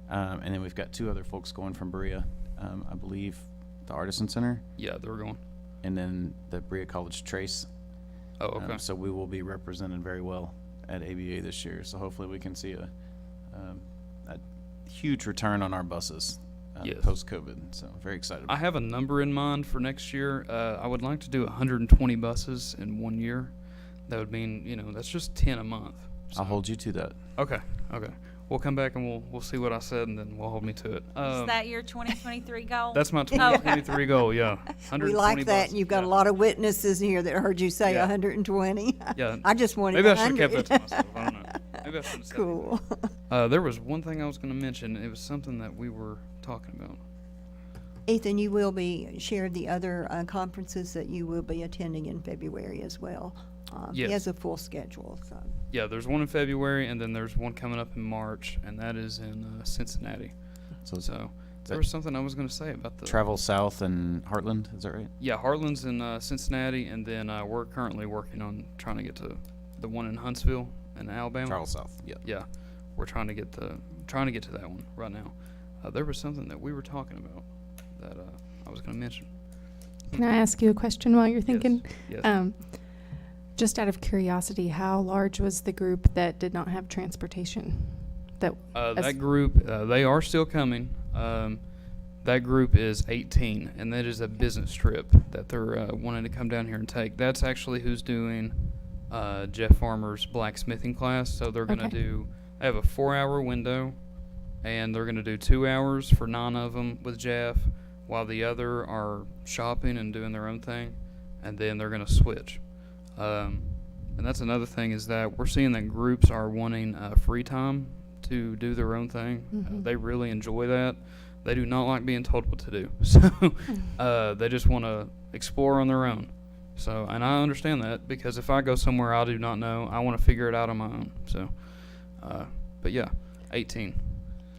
and then we've got 2 other folks going from Berea. I believe the Artisan Center, Yeah, they're going. and then the Berea College Trace. Oh, okay. So we will be represented very well at ABA this year. So hopefully we can see a huge return on our buses Yes. post-COVID. So very excited. I have a number in mind for next year. I would like to do 120 buses in 1 year. That would mean, that's just 10 a month. So- I'll hold you to that. Okay. We'll come back and we'll see what I said, and then we'll hold me to it. Is that your 2023 goal? That's my 2023 goal, yeah. 120 We like that, buses, and you've got yeah. a lot of witnesses here that heard you say Yeah. 120. Yeah. I just wanted Maybe I should have 100. kept that to myself. I don't know. Maybe I should have said Cool. it. There was one thing I was going to mention. It was something that we were talking about. Ethan, you will be shared the other conferences that you will be attending in February as well. He Yes. has a full schedule, so. Yeah, there's one in February, and then there's one coming up in March, and that is in Cincinnati. So there was something I was going to say about the Travel South and Heartland, is that right? Yeah, Heartland's in Cincinnati, and then we're currently working on trying to get to the one in Huntsville. in Alabama. Charles South, yeah. Yeah, we're trying to get to that one right now. There was something that we were talking about that I was going to mention. Can I ask you a question while you're thinking? Yes. Just out of curiosity, how large was the group that did not have transportation? That group, they are still coming. That group is 18, and that is a business trip that they're wanting to come down here and take. That's actually who's doing Jeff Farmer's blacksmithing class. So they're going to Okay. they have a 4-hour window, and they're going to do 2 hours for 9 of them with Jeff, while the other are shopping and doing their own thing, and then they're going to switch. And that's another thing is that we're seeing that groups are wanting free time to do their own thing. They really enjoy that. They do not like being told what to do. So they just want to explore on their own. So, and I understand that because if I go somewhere I do not know, I want to figure it out on my own. So, but yeah, 18.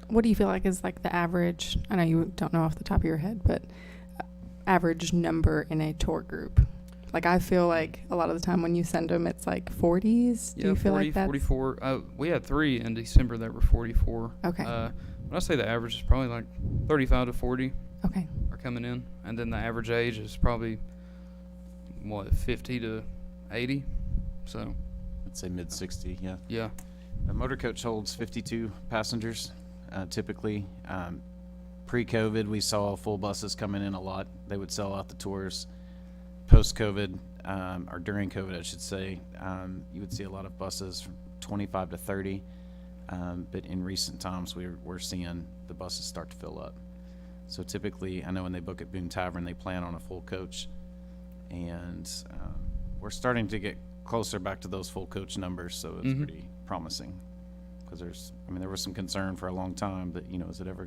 What do you feel like is like the average? I know you don't know off the top of your head, but average number in a tour group. Like I feel like a lot of the time when you send them, it's like 40s. Do Yeah, you feel 40, like that's 44. We had 3 in December that were 44. Okay. When I say the average is probably like 35 to 40 okay? are coming in, and then the average age is probably 50 to 80. So I'd say mid-60, yeah. yeah. The motor coach holds 52 passengers, typically. Pre-COVID, we saw full buses coming in a lot. They would sell out the tours. Post-COVID, or during COVID, I should say, you would see a lot of buses from 25 to 30. But in recent times, we're seeing the buses start to fill up. So typically, I know when they book at Boone Tavern, they plan on a full coach. And we're starting to get closer back to those full coach numbers, so it's pretty promising. Because there was some concern for a long time that, is it ever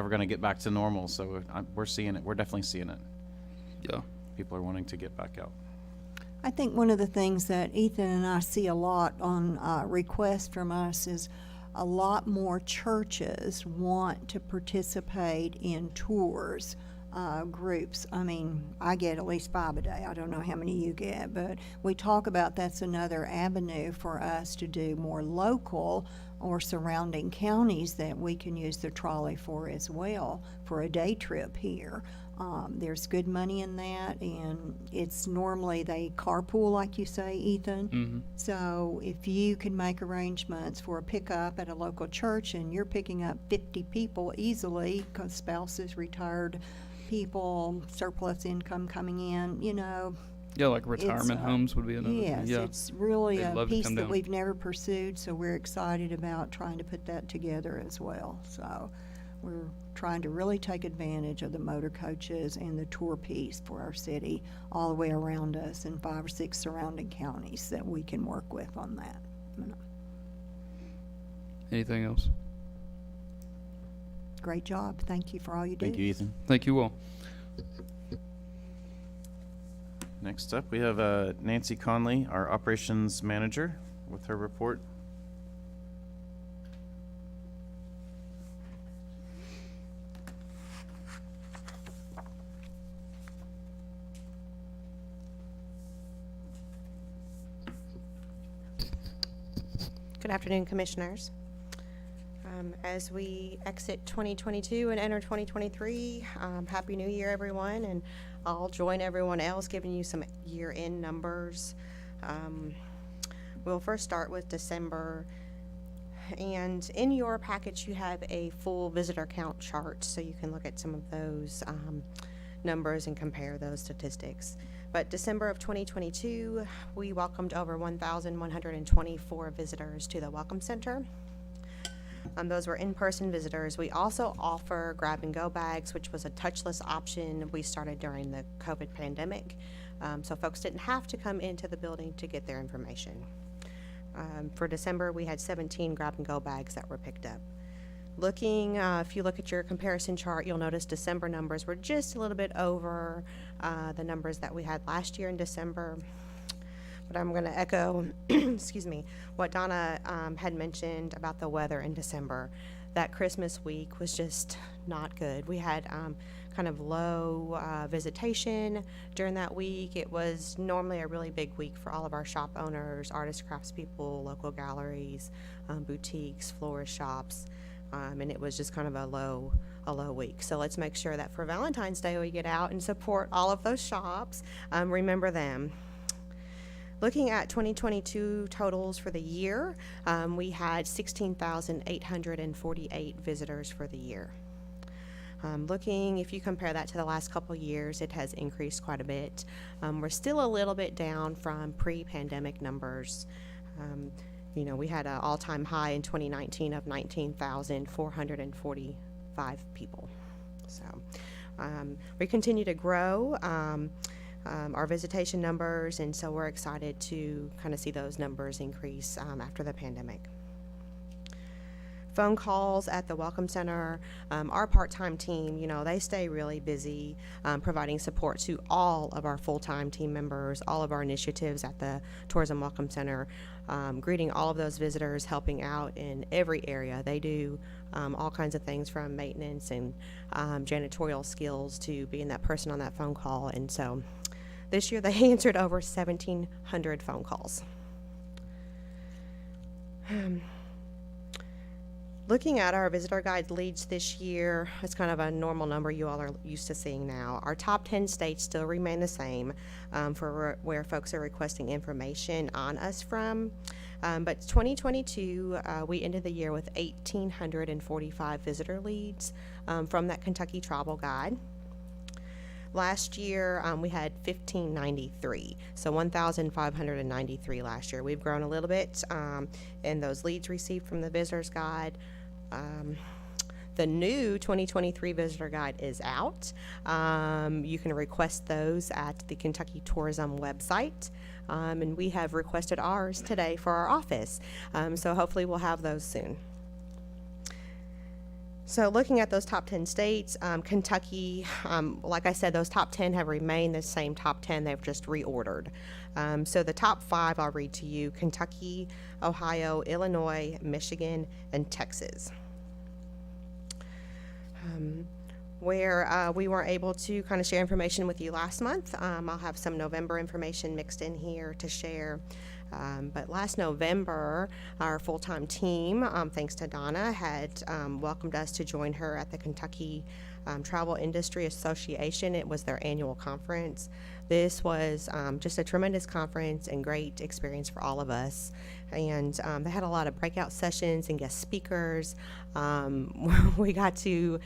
gonna get back to normal? So we're seeing it. We're definitely seeing it. Yeah. People are wanting to get back out. I think one of the things that Ethan and I see a lot on requests from us is a lot more churches want to participate in tours, groups. I mean, I get at least 5 a day. I don't know how many you get, but we talk about that's another avenue for us to do more local or surrounding counties that we can use the trolley for as well for a day trip here. There's good money in that, and it's normally they carpool, like you say, Ethan. So if you can make arrangements for a pickup at a local church and you're picking up 50 people easily, because spouses, retired people, surplus income coming in, Yeah, like retirement homes would be another. yes, Yeah. it's really They'd a love to piece come that down. we've never pursued, so we're excited about trying to put that together as well. So we're trying to really take advantage of the motor coaches and the tour piece for our city all the way around us in 5 or 6 surrounding counties that we can work with on that. Anything else? Great job. Thank you for all you do. Thank you, Ethan. Thank you all. Next up, we have Nancy Conley, our operations manager, with her report. Good afternoon, Commissioners. As we exit 2022 and enter 2023, Happy New Year, everyone, and I'll join everyone else giving you some year-end numbers. We'll first start with December, and in your package you have a full visitor count chart, so you can look at some of those numbers and compare those statistics. But December of 2022, we welcomed over 1,124 visitors to the Welcome Center. Those were in-person visitors. We also offer grab-and-go bags, which was a touchless option we started during the COVID pandemic. So folks didn't have to come into the building to get their information. For December, we had 17 grab-and-go bags that were picked up. If you look at your comparison chart, you'll notice December numbers were just a little bit over the numbers that we had last year in December. But I'm going to echo, excuse me, what Donna had mentioned about the weather in December. That Christmas week was just not good. We had kind kind of low visitation during that week. It was normally a really big week for all of our shop owners, artists, craftspeople, local galleries, boutiques, florist shops, and it was just kind of a low week. So let's make sure that for Valentine's Day we get out and support all of those shops. Remember them. Looking at 2022 totals for the year, we had 16,848 visitors for the year. If you compare that to the last couple years, it has increased quite a bit. We're still a little bit down from pre-pandemic numbers. We had an all-time high in 2019 of 19,445 people. So we continue to grow our visitation numbers, and so we're excited to kind of see those numbers increase after the pandemic. Phone calls at the Welcome Center. Our part-time team, they stay really busy providing support to all of our full-time team members, all of our initiatives at the Tourism Welcome Center, greeting all of those visitors, helping out in every area. They do all kinds of things from maintenance and janitorial skills to being that person on that phone call. And so this year they answered over 1,700 phone calls. Looking at our visitor guide leads this year, it's kind of a normal number you all are used to seeing now. Our top 10 states still remain the same for where folks are requesting information on us from. But 2022, we ended the year with 1,845 visitor leads from that Kentucky Travel Guide. Last year, we had 1,593, so 1,593 last year. We've grown a little bit in those leads received from the Visitor's Guide. The new 2023 Visitor Guide is out. You can request those at the Kentucky Tourism website, and we have requested ours today for our office, so hopefully we'll have those soon. So looking at those top 10 states, Kentucky, like I said, those top 10 have remained the same top 10. They've just reordered. So the top 5 I'll read to you: Kentucky, Ohio, Illinois, Michigan, and Texas. Where we weren't able to kind of share information with you last month, I'll have some November information mixed in here to share. But last November, our full-time team, thanks to Donna, had welcomed us to join her at the Kentucky Travel Industry Association. It was their annual conference. This was just a tremendous conference and great experience for all of us. And they had a lot of breakout sessions and guest speakers. We got to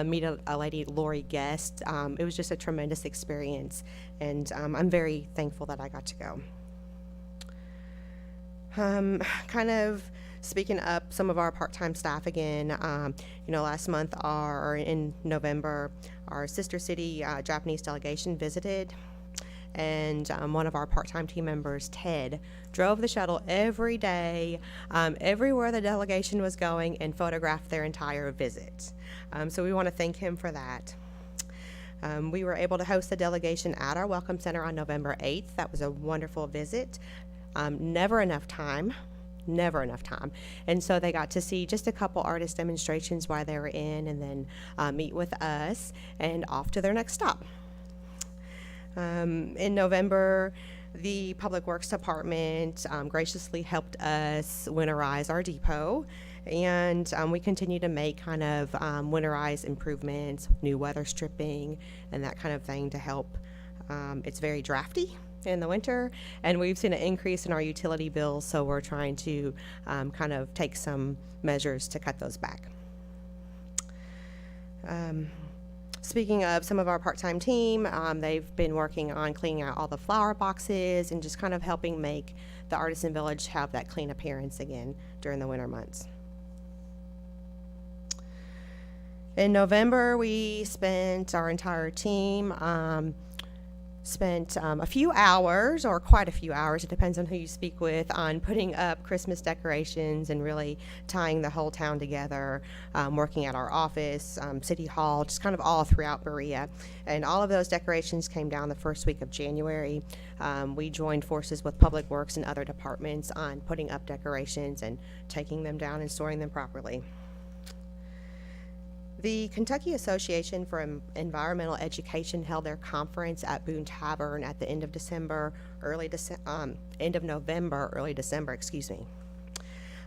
meet a lady, Lori Guest. It was just a tremendous experience, and I'm very thankful that I got to go. Kind of speaking up some of our part-time staff again, last month or in November, our sister city Japanese delegation visited, and one of our part-time team members, Ted, drove the shuttle every day, everywhere the delegation was going, and photographed their entire visit. So we want to thank him for that. We were able to host the delegation at our Welcome Center on November 8th. That was a wonderful visit. Never enough time. And so they got to see just a couple artist demonstrations while they were in, and then meet with us and off to their next stop. In November, the Public Works Department graciously helped us winterize our depot, and we continue to make kind of winterize improvements, new weather stripping, and that kind of thing to help. It's very drafty in the winter, and we've seen an increase in our utility bills, so we're trying to kind of take some measures to cut those back. Speaking of some of our part-time team, they've been working on cleaning out all the flower boxes and just kind of helping make the Artisan Village have that clean appearance again during the winter months. In November, we spent, our entire team, spent a few hours, or quite a few hours, it depends on who you speak with, on putting up Christmas decorations and really tying the whole town together, working at our office, City Hall, just kind of all throughout Berea. And all of those decorations came down the first week of January. We joined forces with Public Works and other departments on putting up decorations and taking them down and storing them properly. The Kentucky Association for Environmental Education held their conference at Boone Tavern at the end of November, early December, excuse me.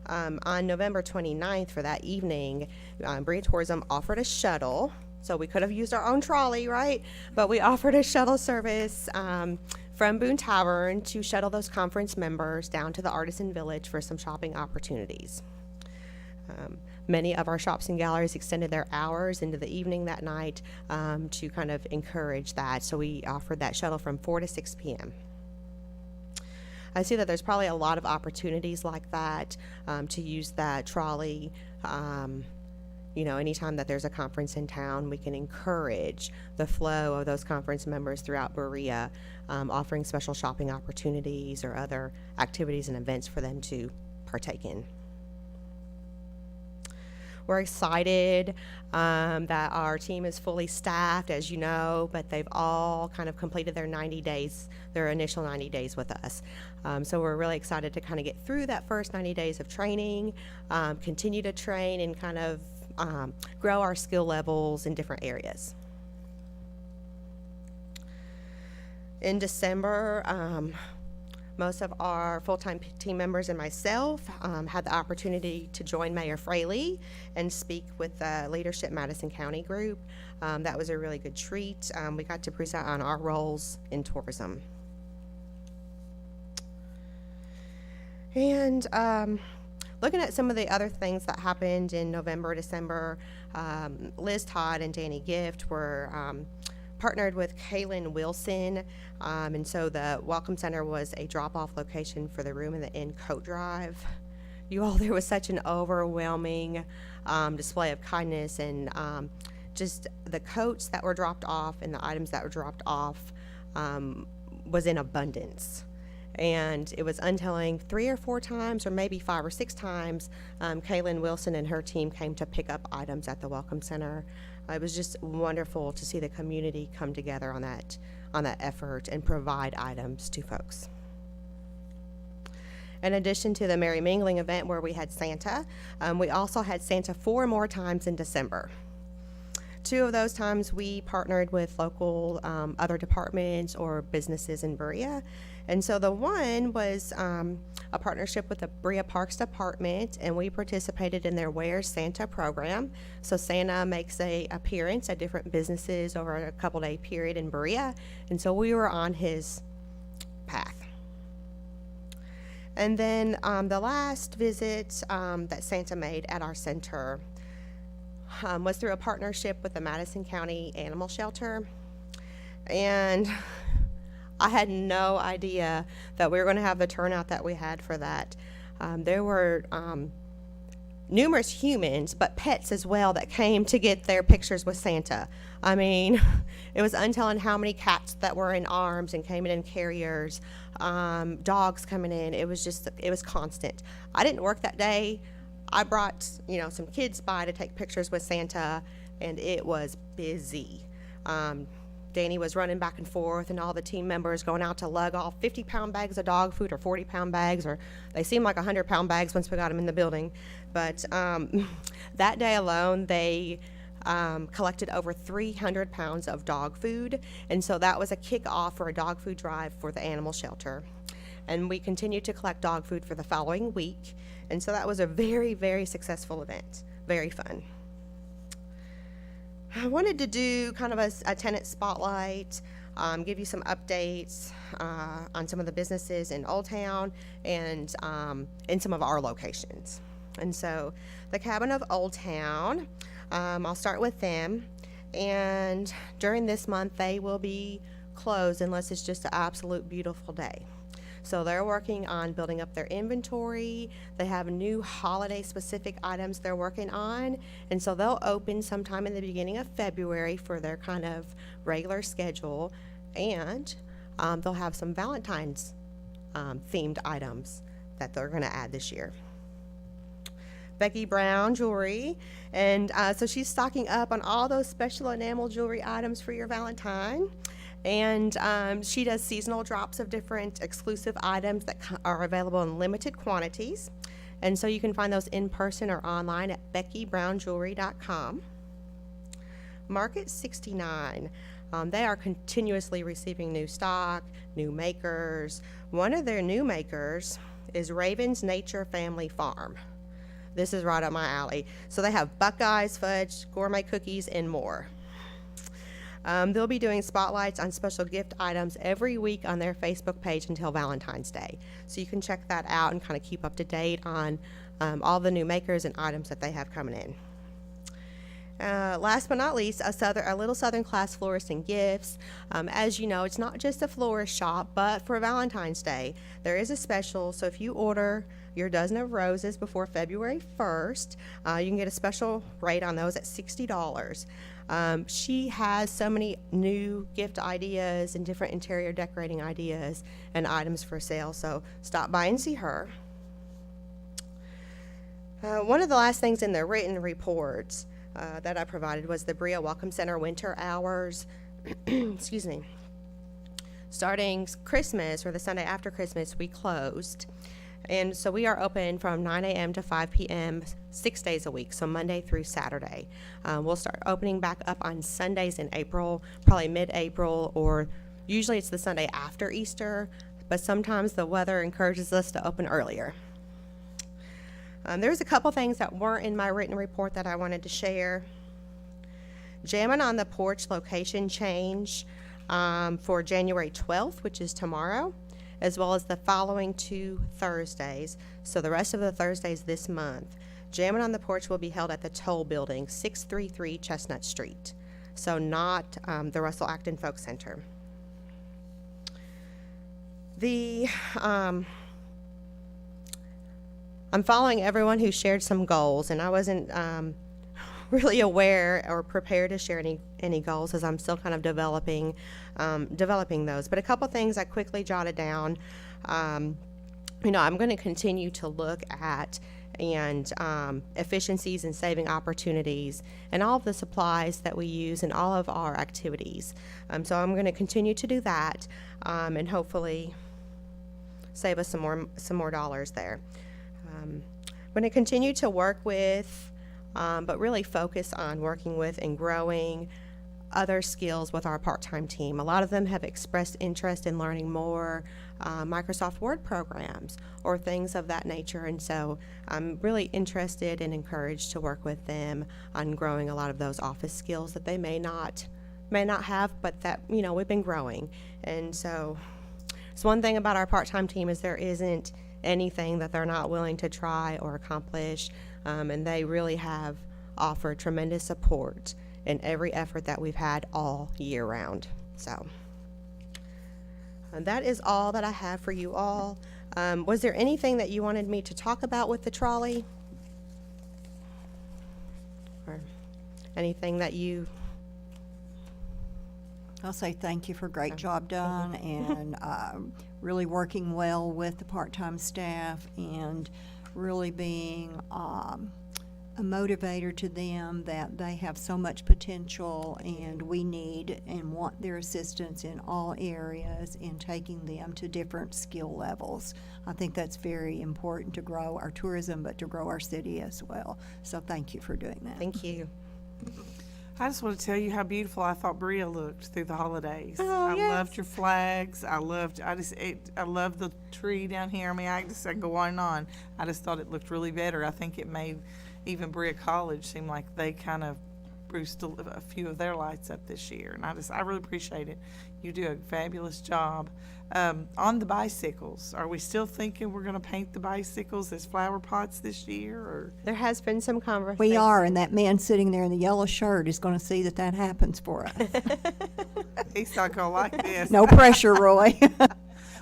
On November 29th for that evening, Berea Tourism offered a shuttle. So we could have used our own trolley, right? But we offered a shuttle service from Boone Tavern to shuttle those conference members down to the Artisan Village for some shopping opportunities. Many of our shops and galleries extended their hours into the evening that night to kind of encourage that. So we offered that shuttle from 4 to 6 p.m. I see that there's probably a lot of opportunities like that to use that trolley. You know, anytime that there's a conference in town, we can encourage the flow of those conference members throughout Berea, offering special shopping opportunities or other activities and events for them to partake in. We're excited that our team is fully staffed, as you know, but they've all kind of completed their 90 days, their initial 90 days with us. So we're really excited to kind of get through that first 90 days of training, continue to train and kind of grow our skill levels in different areas. In December, most of our full-time team members and myself had the opportunity to join Mayor Fraley and speak with the Leadership Madison County group. That was a really good treat. We got to present on our roles in tourism. And looking at some of the other things that happened in November, December, Liz Todd and Danny Gift were partnered with Kaylin Wilson, and so the Welcome Center was a drop-off location for the Room in the Inn Coat Drive. You all, there was such an overwhelming display of kindness, and just the coats that were dropped off and the items that were dropped off was in abundance. And it was untelling 3 or 4 times, or maybe 5 or 6 times, Kaylin Wilson and her team came to pick up items at the Welcome Center. It was just wonderful to see the community come together on that effort and provide items to folks. In addition to the Merry Mingling event where we had Santa, we also had Santa 4 more times in December. 2 of those times we partnered with local other departments or businesses in Berea. And so the one was a partnership with the Berea Parks Department, and we participated in their Where's Santa program. So Santa makes an appearance at different businesses over a couple-day period in Berea, and so we were on his path. And then the last visit that Santa made at our center was through a partnership with the Madison County Animal Shelter. And I had no idea that we were going to have the turnout that we had for that. There were numerous humans, but pets as well, that came to get their pictures with Santa. I mean, it was untelling how many cats that were in arms and came in carriers, dogs coming in. It was constant. I didn't work that day. I brought, some kids by to take pictures with Santa, and it was busy. Danny was running back and forth, and all the team members going out to lug off 50-pound bags of dog food or 40-pound bags, or they seemed like 100-pound bags once we got them in the building. But that day alone, they collected over 300 pounds of dog food, and so that was a kickoff for a dog food drive for the animal shelter. And we continued to collect dog food for the following week, and so that was a very, very successful event, very fun. I wanted to do kind of a tenant spotlight, give you some updates on some of the businesses in Old Town and in some of our locations. And so the Cabin of Old Town, I'll start with them. And during this month, they will be closed unless it's just an absolute beautiful day. So they're working on building up their inventory. They have new holiday-specific items they're working on, and so they'll open sometime in the beginning of February for their kind of regular schedule, and they'll have some Valentine's themed items that they're going to add this year. Becky Brown Jewelry, and so she's stocking up on all those special enamel jewelry items for your Valentine. And she does seasonal drops of different exclusive items that are available in limited quantities. And so you can find those in person or online at beckybrownjewelry.com. Market 69. They are continuously receiving new stock, new makers. One of their new makers is Raven's Nature Family Farm. This is right up my alley. So they have Buckeyes, fudge, gourmet cookies, and more. They'll be doing spotlights on special gift items every week on their Facebook page until Valentine's Day. So you can check that out and kind of keep up to date on all the new makers and items that they have coming in. Last but not least, a little Southern Class Florist and Gifts. As you know, it's not just a florist shop, but for Valentine's Day, there is a special. So if you order your dozen of roses before February 1st, you can get a special rate on those at $60. She has so many new gift ideas and different interior decorating ideas and items for sale, so stop by and see her. One of the last things in the written reports that I provided was the Berea Welcome Center winter hours. Excuse me. Starting Christmas or the Sunday after Christmas, we closed. And so we are open from 9 a.m. to 5 p.m. 6 days a week, so Monday through Saturday. We'll start opening back up on Sundays in April, probably mid-April, or usually it's the Sunday after Easter, but sometimes the weather encourages us to open earlier. There's a couple things that weren't in my written report that I wanted to share. Jammin' on the Porch location change for January 12th, which is tomorrow, as well as the following 2 Thursdays. So the rest of the Thursdays this month. Jammin' on the Porch will be held at the Toll Building, 633 Chestnut Street. So not the Russell Acton Folk Center. I'm following everyone who shared some goals, and I wasn't really aware or prepared to share any goals as I'm still kind of developing those. But a couple things I quickly jotted down. I'm going to continue to look at and efficiencies and saving opportunities and all of the supplies that we use in all of our activities. So I'm going to continue to do that and hopefully save us some more dollars there. I'm going to continue to work with, but really focus on working with and growing other skills with our part-time team. A lot of them have expressed interest in learning more Microsoft Word programs or things of that nature, and so I'm really interested and encouraged to work with them on growing a lot of those office skills that they may not have, but that we've been growing. And so one thing about our part-time team is there isn't anything that they're not willing to try or accomplish, and they really have offered tremendous support in every effort that we've had all year round. So that is all that I have for you all. Was there anything that you wanted me to talk about with the trolley? Or anything that you... I'll say thank you for a great job done and really working well with the part-time staff and really being a motivator to them that they have so much potential and we need and want their assistance in all areas in taking them to different skill levels. I think that's very important to grow our tourism, but to grow our city as well. So thank you for doing that. Thank you. I just want to tell you how beautiful I thought Berea looked through the holidays. Oh, I yes. loved your flags. I loved the tree down here. I mean, I could go on and on. I just thought it looked really better. I think it made even Berea College seem like they kind of spruced a few of their lights up this year. And I really appreciate it. You do a fabulous job. On the bicycles, are we still thinking we're going to paint the bicycles as flower pots this year? Or There has been some conversation. We are, and that man sitting there in the yellow shirt is going to see that happens for us. he's not going to like this. No pressure, Roy.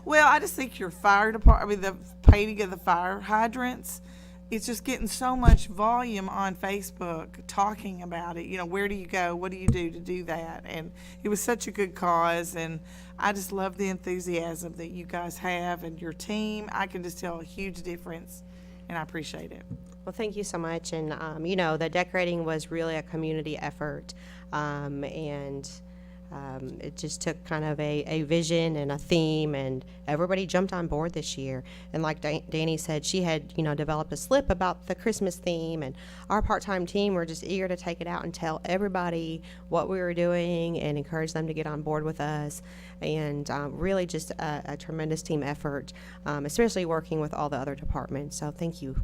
Well, I just think your fire department, the painting of the fire hydrants, it's just getting so much volume on Facebook talking about it. Where do you go? What do you do to do that? And it was such a good cause, and I just love the enthusiasm that you guys have and your team. I can just tell a huge difference, and I appreciate it. Well, thank you so much. And, the decorating was really a community effort. And It just took kind of a vision and a theme, and everybody jumped on board this year. And like Danny said, she had, developed a slip about the Christmas theme, and our part-time team were just eager to take it out and tell everybody what we were doing and encourage them to get on board with us. And really just a tremendous team effort, especially working with all the other departments. So thank you.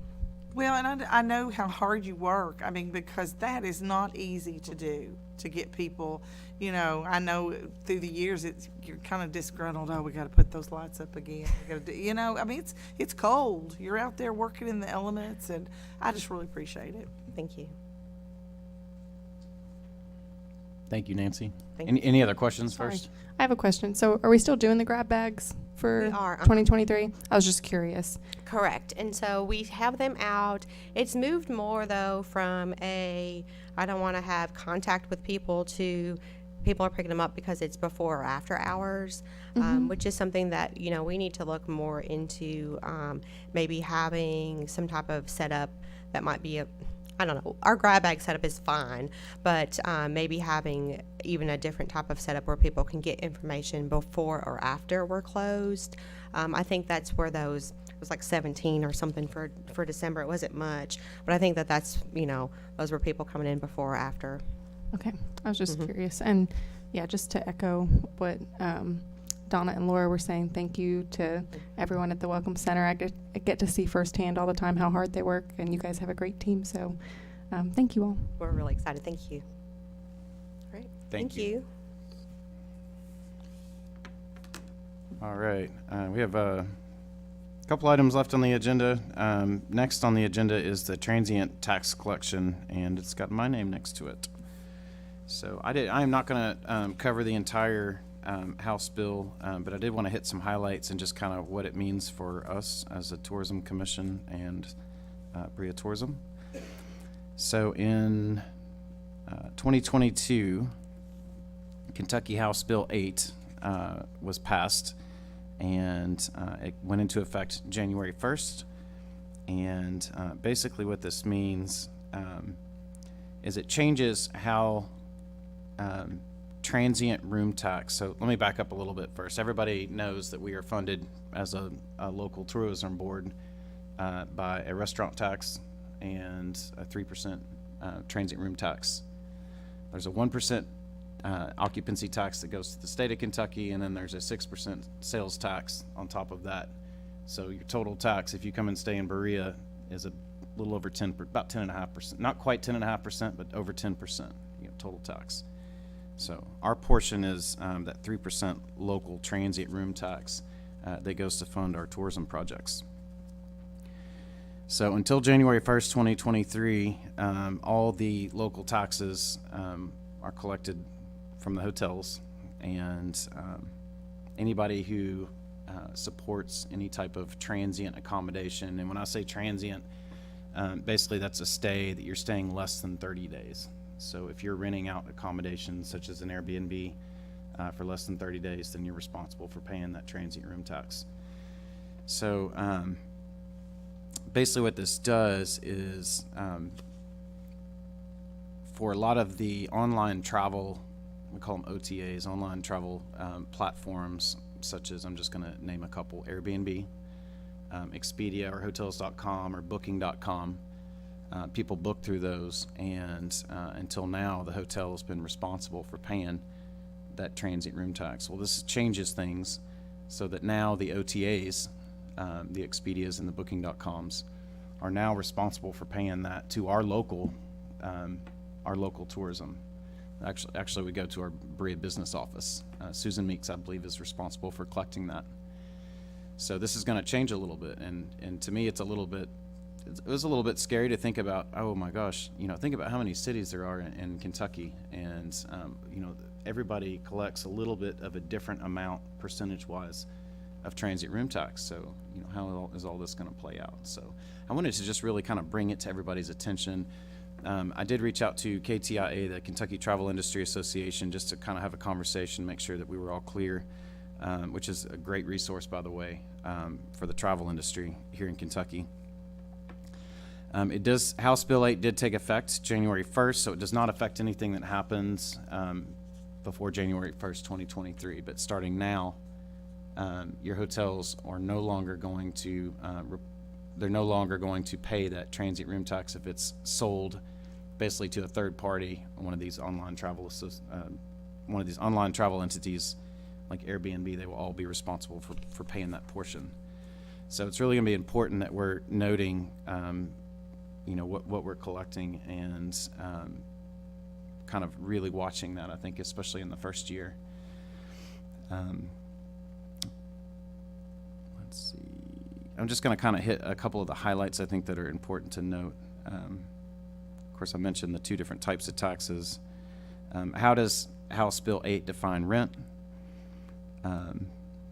Well, and I know how hard you work. I mean, because that is not easy to do, to get people, I know through the years you're kind of disgruntled. Oh, we got to put those lights up again. We got to do, I mean, it's cold. You're out there working in the elements, and I just really appreciate it. Thank you. Thank you, Nancy. Thank Any other questions Sorry. first? I have a question. So are we still doing the grab bags for We are. 2023? I was just curious. Correct. And so we have them out. It's moved more, though, from I don't want to have contact with people to people are picking them up because it's before or after hours, which is something that, we need to look more into, maybe having some type of setup that might be I don't know, our grab bag setup is fine, but maybe having even a different type of setup where people can get information before or after we're closed. I think that's where it was like 17 or something for December. It wasn't much, but I think that's, those were people coming in before or after. Okay. I was just curious. And yeah, just to echo what Donna and Laura were saying, thank you to everyone at the Welcome Center. I get to see firsthand all the time how hard they work, and you guys have a great team. So thank you all. We're really excited. Thank you. All right. Thank you. you. All right, we have a couple items left on the agenda. Next on the agenda is the transient tax collection, and it's got my name next to it. So I am not going to cover the entire House bill, but I did want to hit some highlights and just kind of what it means for us as a tourism commission and Berea Tourism. So in 2022, Kentucky House Bill 8 was passed, and it went into effect January 1st. And basically what this means is it changes how transient room tax. So let me back up a little bit first. Everybody knows that we are funded as a local tourism board by a restaurant tax and a 3% transient room tax. There's a 1% occupancy tax that goes to the state of Kentucky, and then there's a 6% sales tax on top of that. So your total tax, if you come and stay in Berea, is a little over about 10.5%. Not quite 10.5%, but over 10%, total tax. So our portion is that 3% local transient room tax that goes to fund our tourism projects. So until January 1st, 2023, all the local taxes are collected from the hotels, and anybody who supports any type of transient accommodation. And when I say transient, basically that's a stay that you're staying less than 30 days. So if you're renting out accommodations such as an Airbnb for less than 30 days, then you're responsible for paying that transient room tax. So basically what this does is for a lot of the online travel, we call them OTAs, online travel platforms, such as, I'm just going to name a couple, Airbnb, Expedia, or Hotels.com, or Booking.com. People book through those, and until now, the hotel has been responsible for paying that transient room tax. Well, this changes things so that now the OTAs, the Expedias and the Booking.coms, are now responsible for paying that to our local tourism. Actually, we go to our Berea business office. Susan Meeks, I believe, is responsible for collecting that. So this is going to change a little bit, and to me, it was a little bit scary to think about. Oh my gosh, think about how many cities there are in Kentucky, and everybody collects a little bit of a different amount percentage-wise of transient room tax. So how is all this going to play out? So I wanted to just really kind of bring it to everybody's attention. I did reach out to KTIA, the Kentucky Travel Industry Association, just to kind of have a conversation, make sure that we were all clear, which is a great resource, by the way, for the travel industry here in Kentucky. House Bill 8 did take effect January 1st, so it does not affect anything that happens the before January 1st, 2023. But starting now, your hotels are no longer going to, they're no longer going to pay that transient room tax if it's sold basically to a third party, one of these online travel entities like Airbnb. They will all be responsible for paying that portion. So it's really going to be important that we're noting, what we're collecting and kind of really watching that, I think, especially in the first year. Let's see. I'm just going to kind of hit a couple of the highlights I think that are important to note. Of course, I mentioned the two different types of taxes. How does House Bill 8 define rent?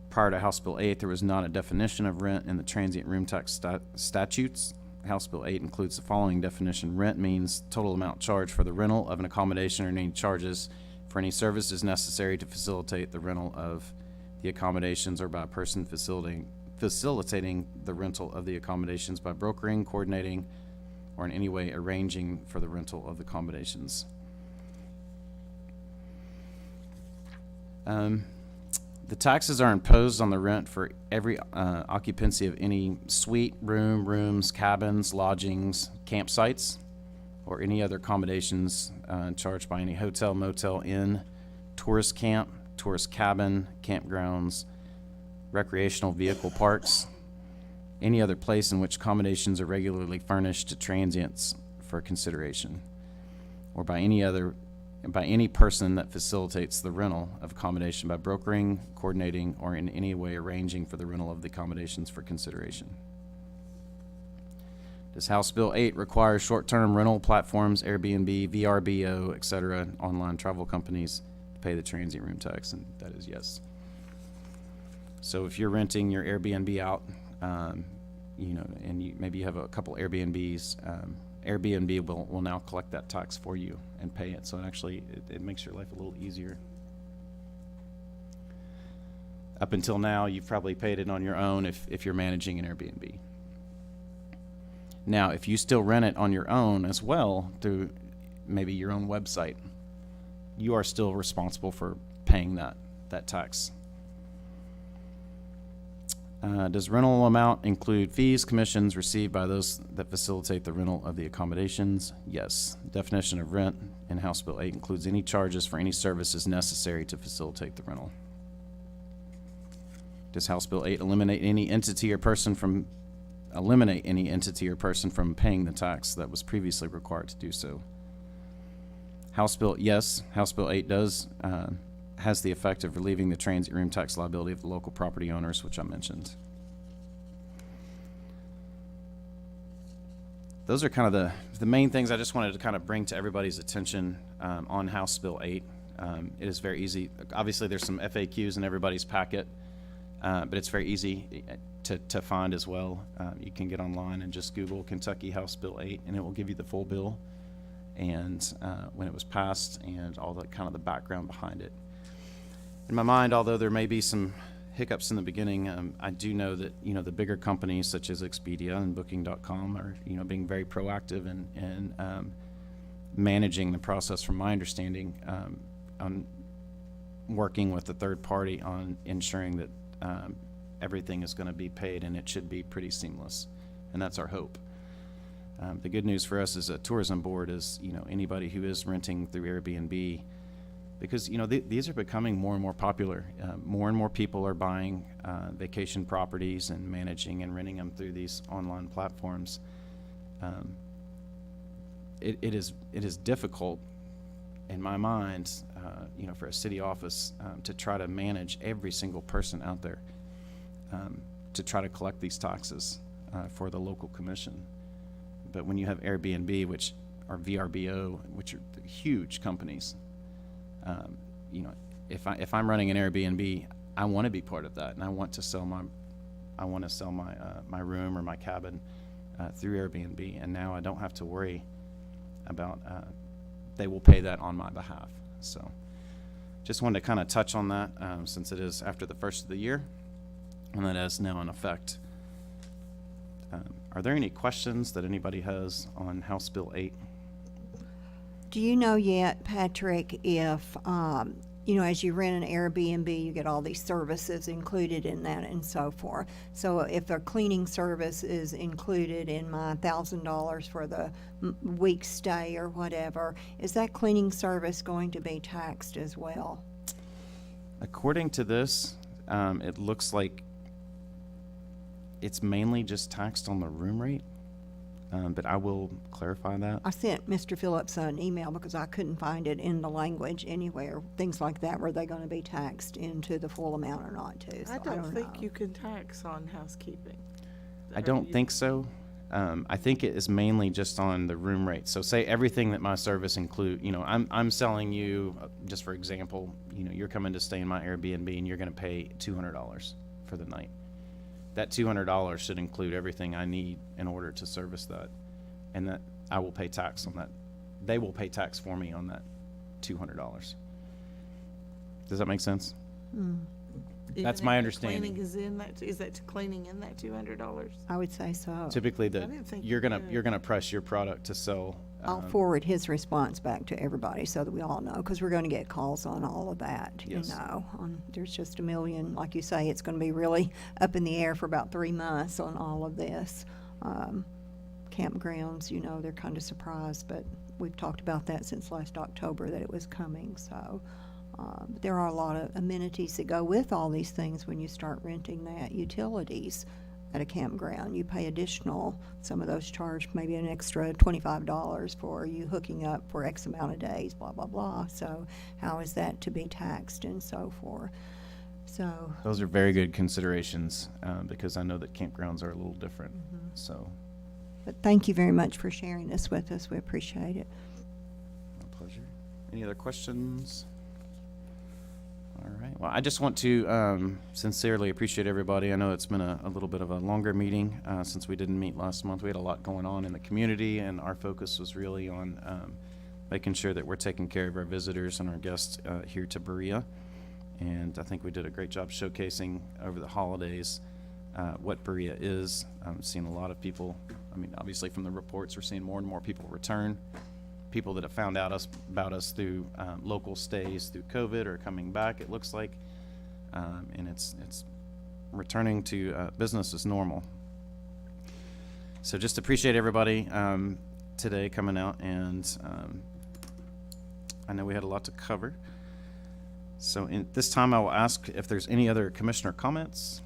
Prior to House Bill 8, there was not a definition of rent in the transient room tax statutes. House Bill 8 includes the following definition. Rent means total amount charged for the rental of an accommodation or any charges for any services necessary to facilitate the rental of the accommodations or by a person facilitating the rental of the accommodations by brokering, coordinating, or in any way arranging for the rental of the accommodations. The taxes are imposed on the rent for every occupancy of any suite, rooms, cabins, lodgings, campsites, or any other accommodations charged by any hotel, motel, inn, tourist camp, tourist cabin, campgrounds, recreational vehicle parks, any other place in which accommodations are regularly furnished to transients for consideration, or by any person that facilitates the rental of accommodation by brokering, coordinating, or in any way arranging for the rental of the accommodations for consideration. Does House Bill 8 require short-term rental platforms, Airbnb, VRBO, etc., online travel companies to pay the transient room tax? And that is yes. So if you're renting your Airbnb out, and maybe you have a couple Airbnbs, Airbnb will now collect that tax for you and pay it. So actually, it makes your life a little easier. Up until now, you've probably paid it on your own if you're managing an Airbnb. Now, if you still rent it on your own as well through maybe your own website, you are still responsible for paying that tax. Does rental amount include fees, commissions received by those that facilitate the rental of the accommodations? Yes. Definition of rent in House Bill 8 includes any charges for any services necessary to facilitate the rental. Does House Bill 8 eliminate any entity or person from paying the tax that was previously required to do so? Yes. House Bill 8 has the effect of relieving the transient room tax liability of the local property owners, which I mentioned. Those are kind of the main things I just wanted to kind of bring to everybody's attention on House Bill 8. It is very easy. Obviously, there's some FAQs in everybody's packet, but it's very easy to find as well. You can get online and just Google Kentucky House Bill 8, and it will give you the full bill and when it was passed and all the kind of the background behind it. In my mind, although there may be some hiccups in the beginning, I do know that the bigger companies such as Expedia and Booking.com are being very proactive in managing the process. From my understanding, on working with the third party on ensuring that everything is going to be paid, and it should be pretty seamless, and that's our hope. The good news for us as a tourism board is anybody who is renting through Airbnb. Because these are becoming more and more popular. More and more people are buying vacation properties and managing and renting them through these online platforms. It is difficult, in my mind, for a city office to try to manage every single person out there to try to collect these taxes for the local commission. But when you have Airbnb, which are VRBO, which are huge companies. If I'm running an Airbnb, I want to be part of that, and I want to sell my my room or my cabin through Airbnb, and now I don't have to worry about they will pay that on my behalf. So, just wanted to kind of touch on that since it is after the first of the year, and that is now in effect. Are there any questions that anybody has on House Bill 8? Do you know yet, Patrick, if you know, as you rent an Airbnb, you get all these services included in that and so forth. So if a cleaning service is included in my $1,000 for the week stay or whatever, is that cleaning service going to be taxed as well? According to this, it looks like it's mainly just taxed on the room rate, but I will clarify that. I sent Mr. Phillips an email because I couldn't find it in the language anywhere, things like that. Were they going to be taxed into the full amount or not too? So I don't think know. you can tax on housekeeping. I don't think so. I think it is mainly just on the room rate. So say everything that my service include, you know, I'm selling you, just for example, you know, you're coming to stay in my Airbnb and you're going to pay $200 for the night. That $200 should include everything I need in order to service that. And that I will pay tax on that. They will pay tax for me on that $200. Does that make sense? That's my understanding. Cleaning is that cleaning in that $200? I would say so. Typically, didn't think you're you gonna could. press your product to sell. I'll forward his response back to everybody so that we all know, because we're going to get calls on all of that, Yes. you know. There's just a million, like you say, it's going to be really up in the air for about 3 months on all of this. Campgrounds, you know, they're kind of surprised, but we've talked about that since last October that it was coming, so. There are a lot of amenities that go with all these things when you start renting that. Utilities at a campground, you pay additional, some of those charge maybe an extra $25 for you hooking up for X amount of days, blah, blah, blah. So how is that to be taxed and so forth? So, Those are very good considerations, because I know that campgrounds are a little different, so. but thank you very much for sharing this with us. We appreciate it. My pleasure. Any other questions? All right. Well, I just want to sincerely appreciate everybody. I know it's been a little bit of a longer meeting since we didn't meet last month. We had a lot going on in the community, and our focus was really on making sure that we're taking care of our visitors and our guests here to Berea. And I think we did a great job showcasing over the holidays what Berea is. I'm seeing a lot of people, I mean, obviously from the reports, we're seeing more and more people return. People that have found out about us through local stays through COVID are coming back, it looks like. And it's returning to business as normal. So just appreciate everybody today coming out, and I know we had a lot to cover. So in this time, I will ask if there's any other commissioner comments.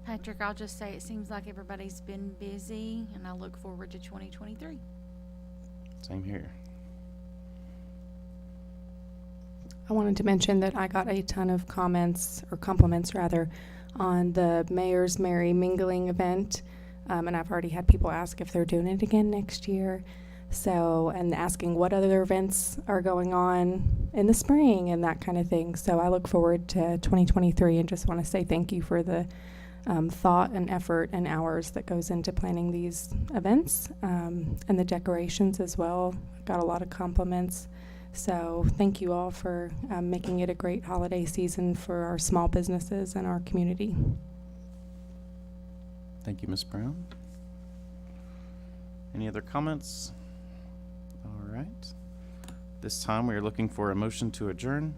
Patrick, I'll just say it seems like everybody's been busy, and I look forward to 2023. Same here. I wanted to mention that I got a ton of comments, or compliments rather, on the Mayor's Merry Mingling event. And I've already had people ask if they're doing it again next year. So, and asking what other events are going on in the spring and that kind of thing. So I look forward to 2023 and just want to say thank you for the thought and effort and hours that goes into planning these events, and the decorations as well. Got a lot of compliments. So thank you all for making it a great holiday season for our small businesses and our community. Thank you, Ms. Brown. Any other comments? All right. This time, we are looking for a motion to adjourn.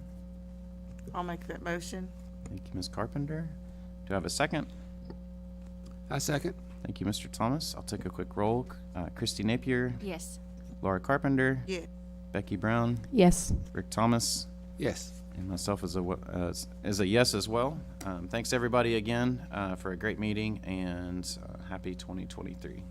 I'll make that motion. Thank you, Ms. Carpenter. Do I have a second? I second. Thank you, Mr. Thomas. I'll take a quick roll. Christy Napier, Yes. Laura Carpenter, Yeah. Becky Brown, Yes. Rick Thomas, Yes. and myself as a yes as well. Thanks everybody again for a great meeting, and happy 2023.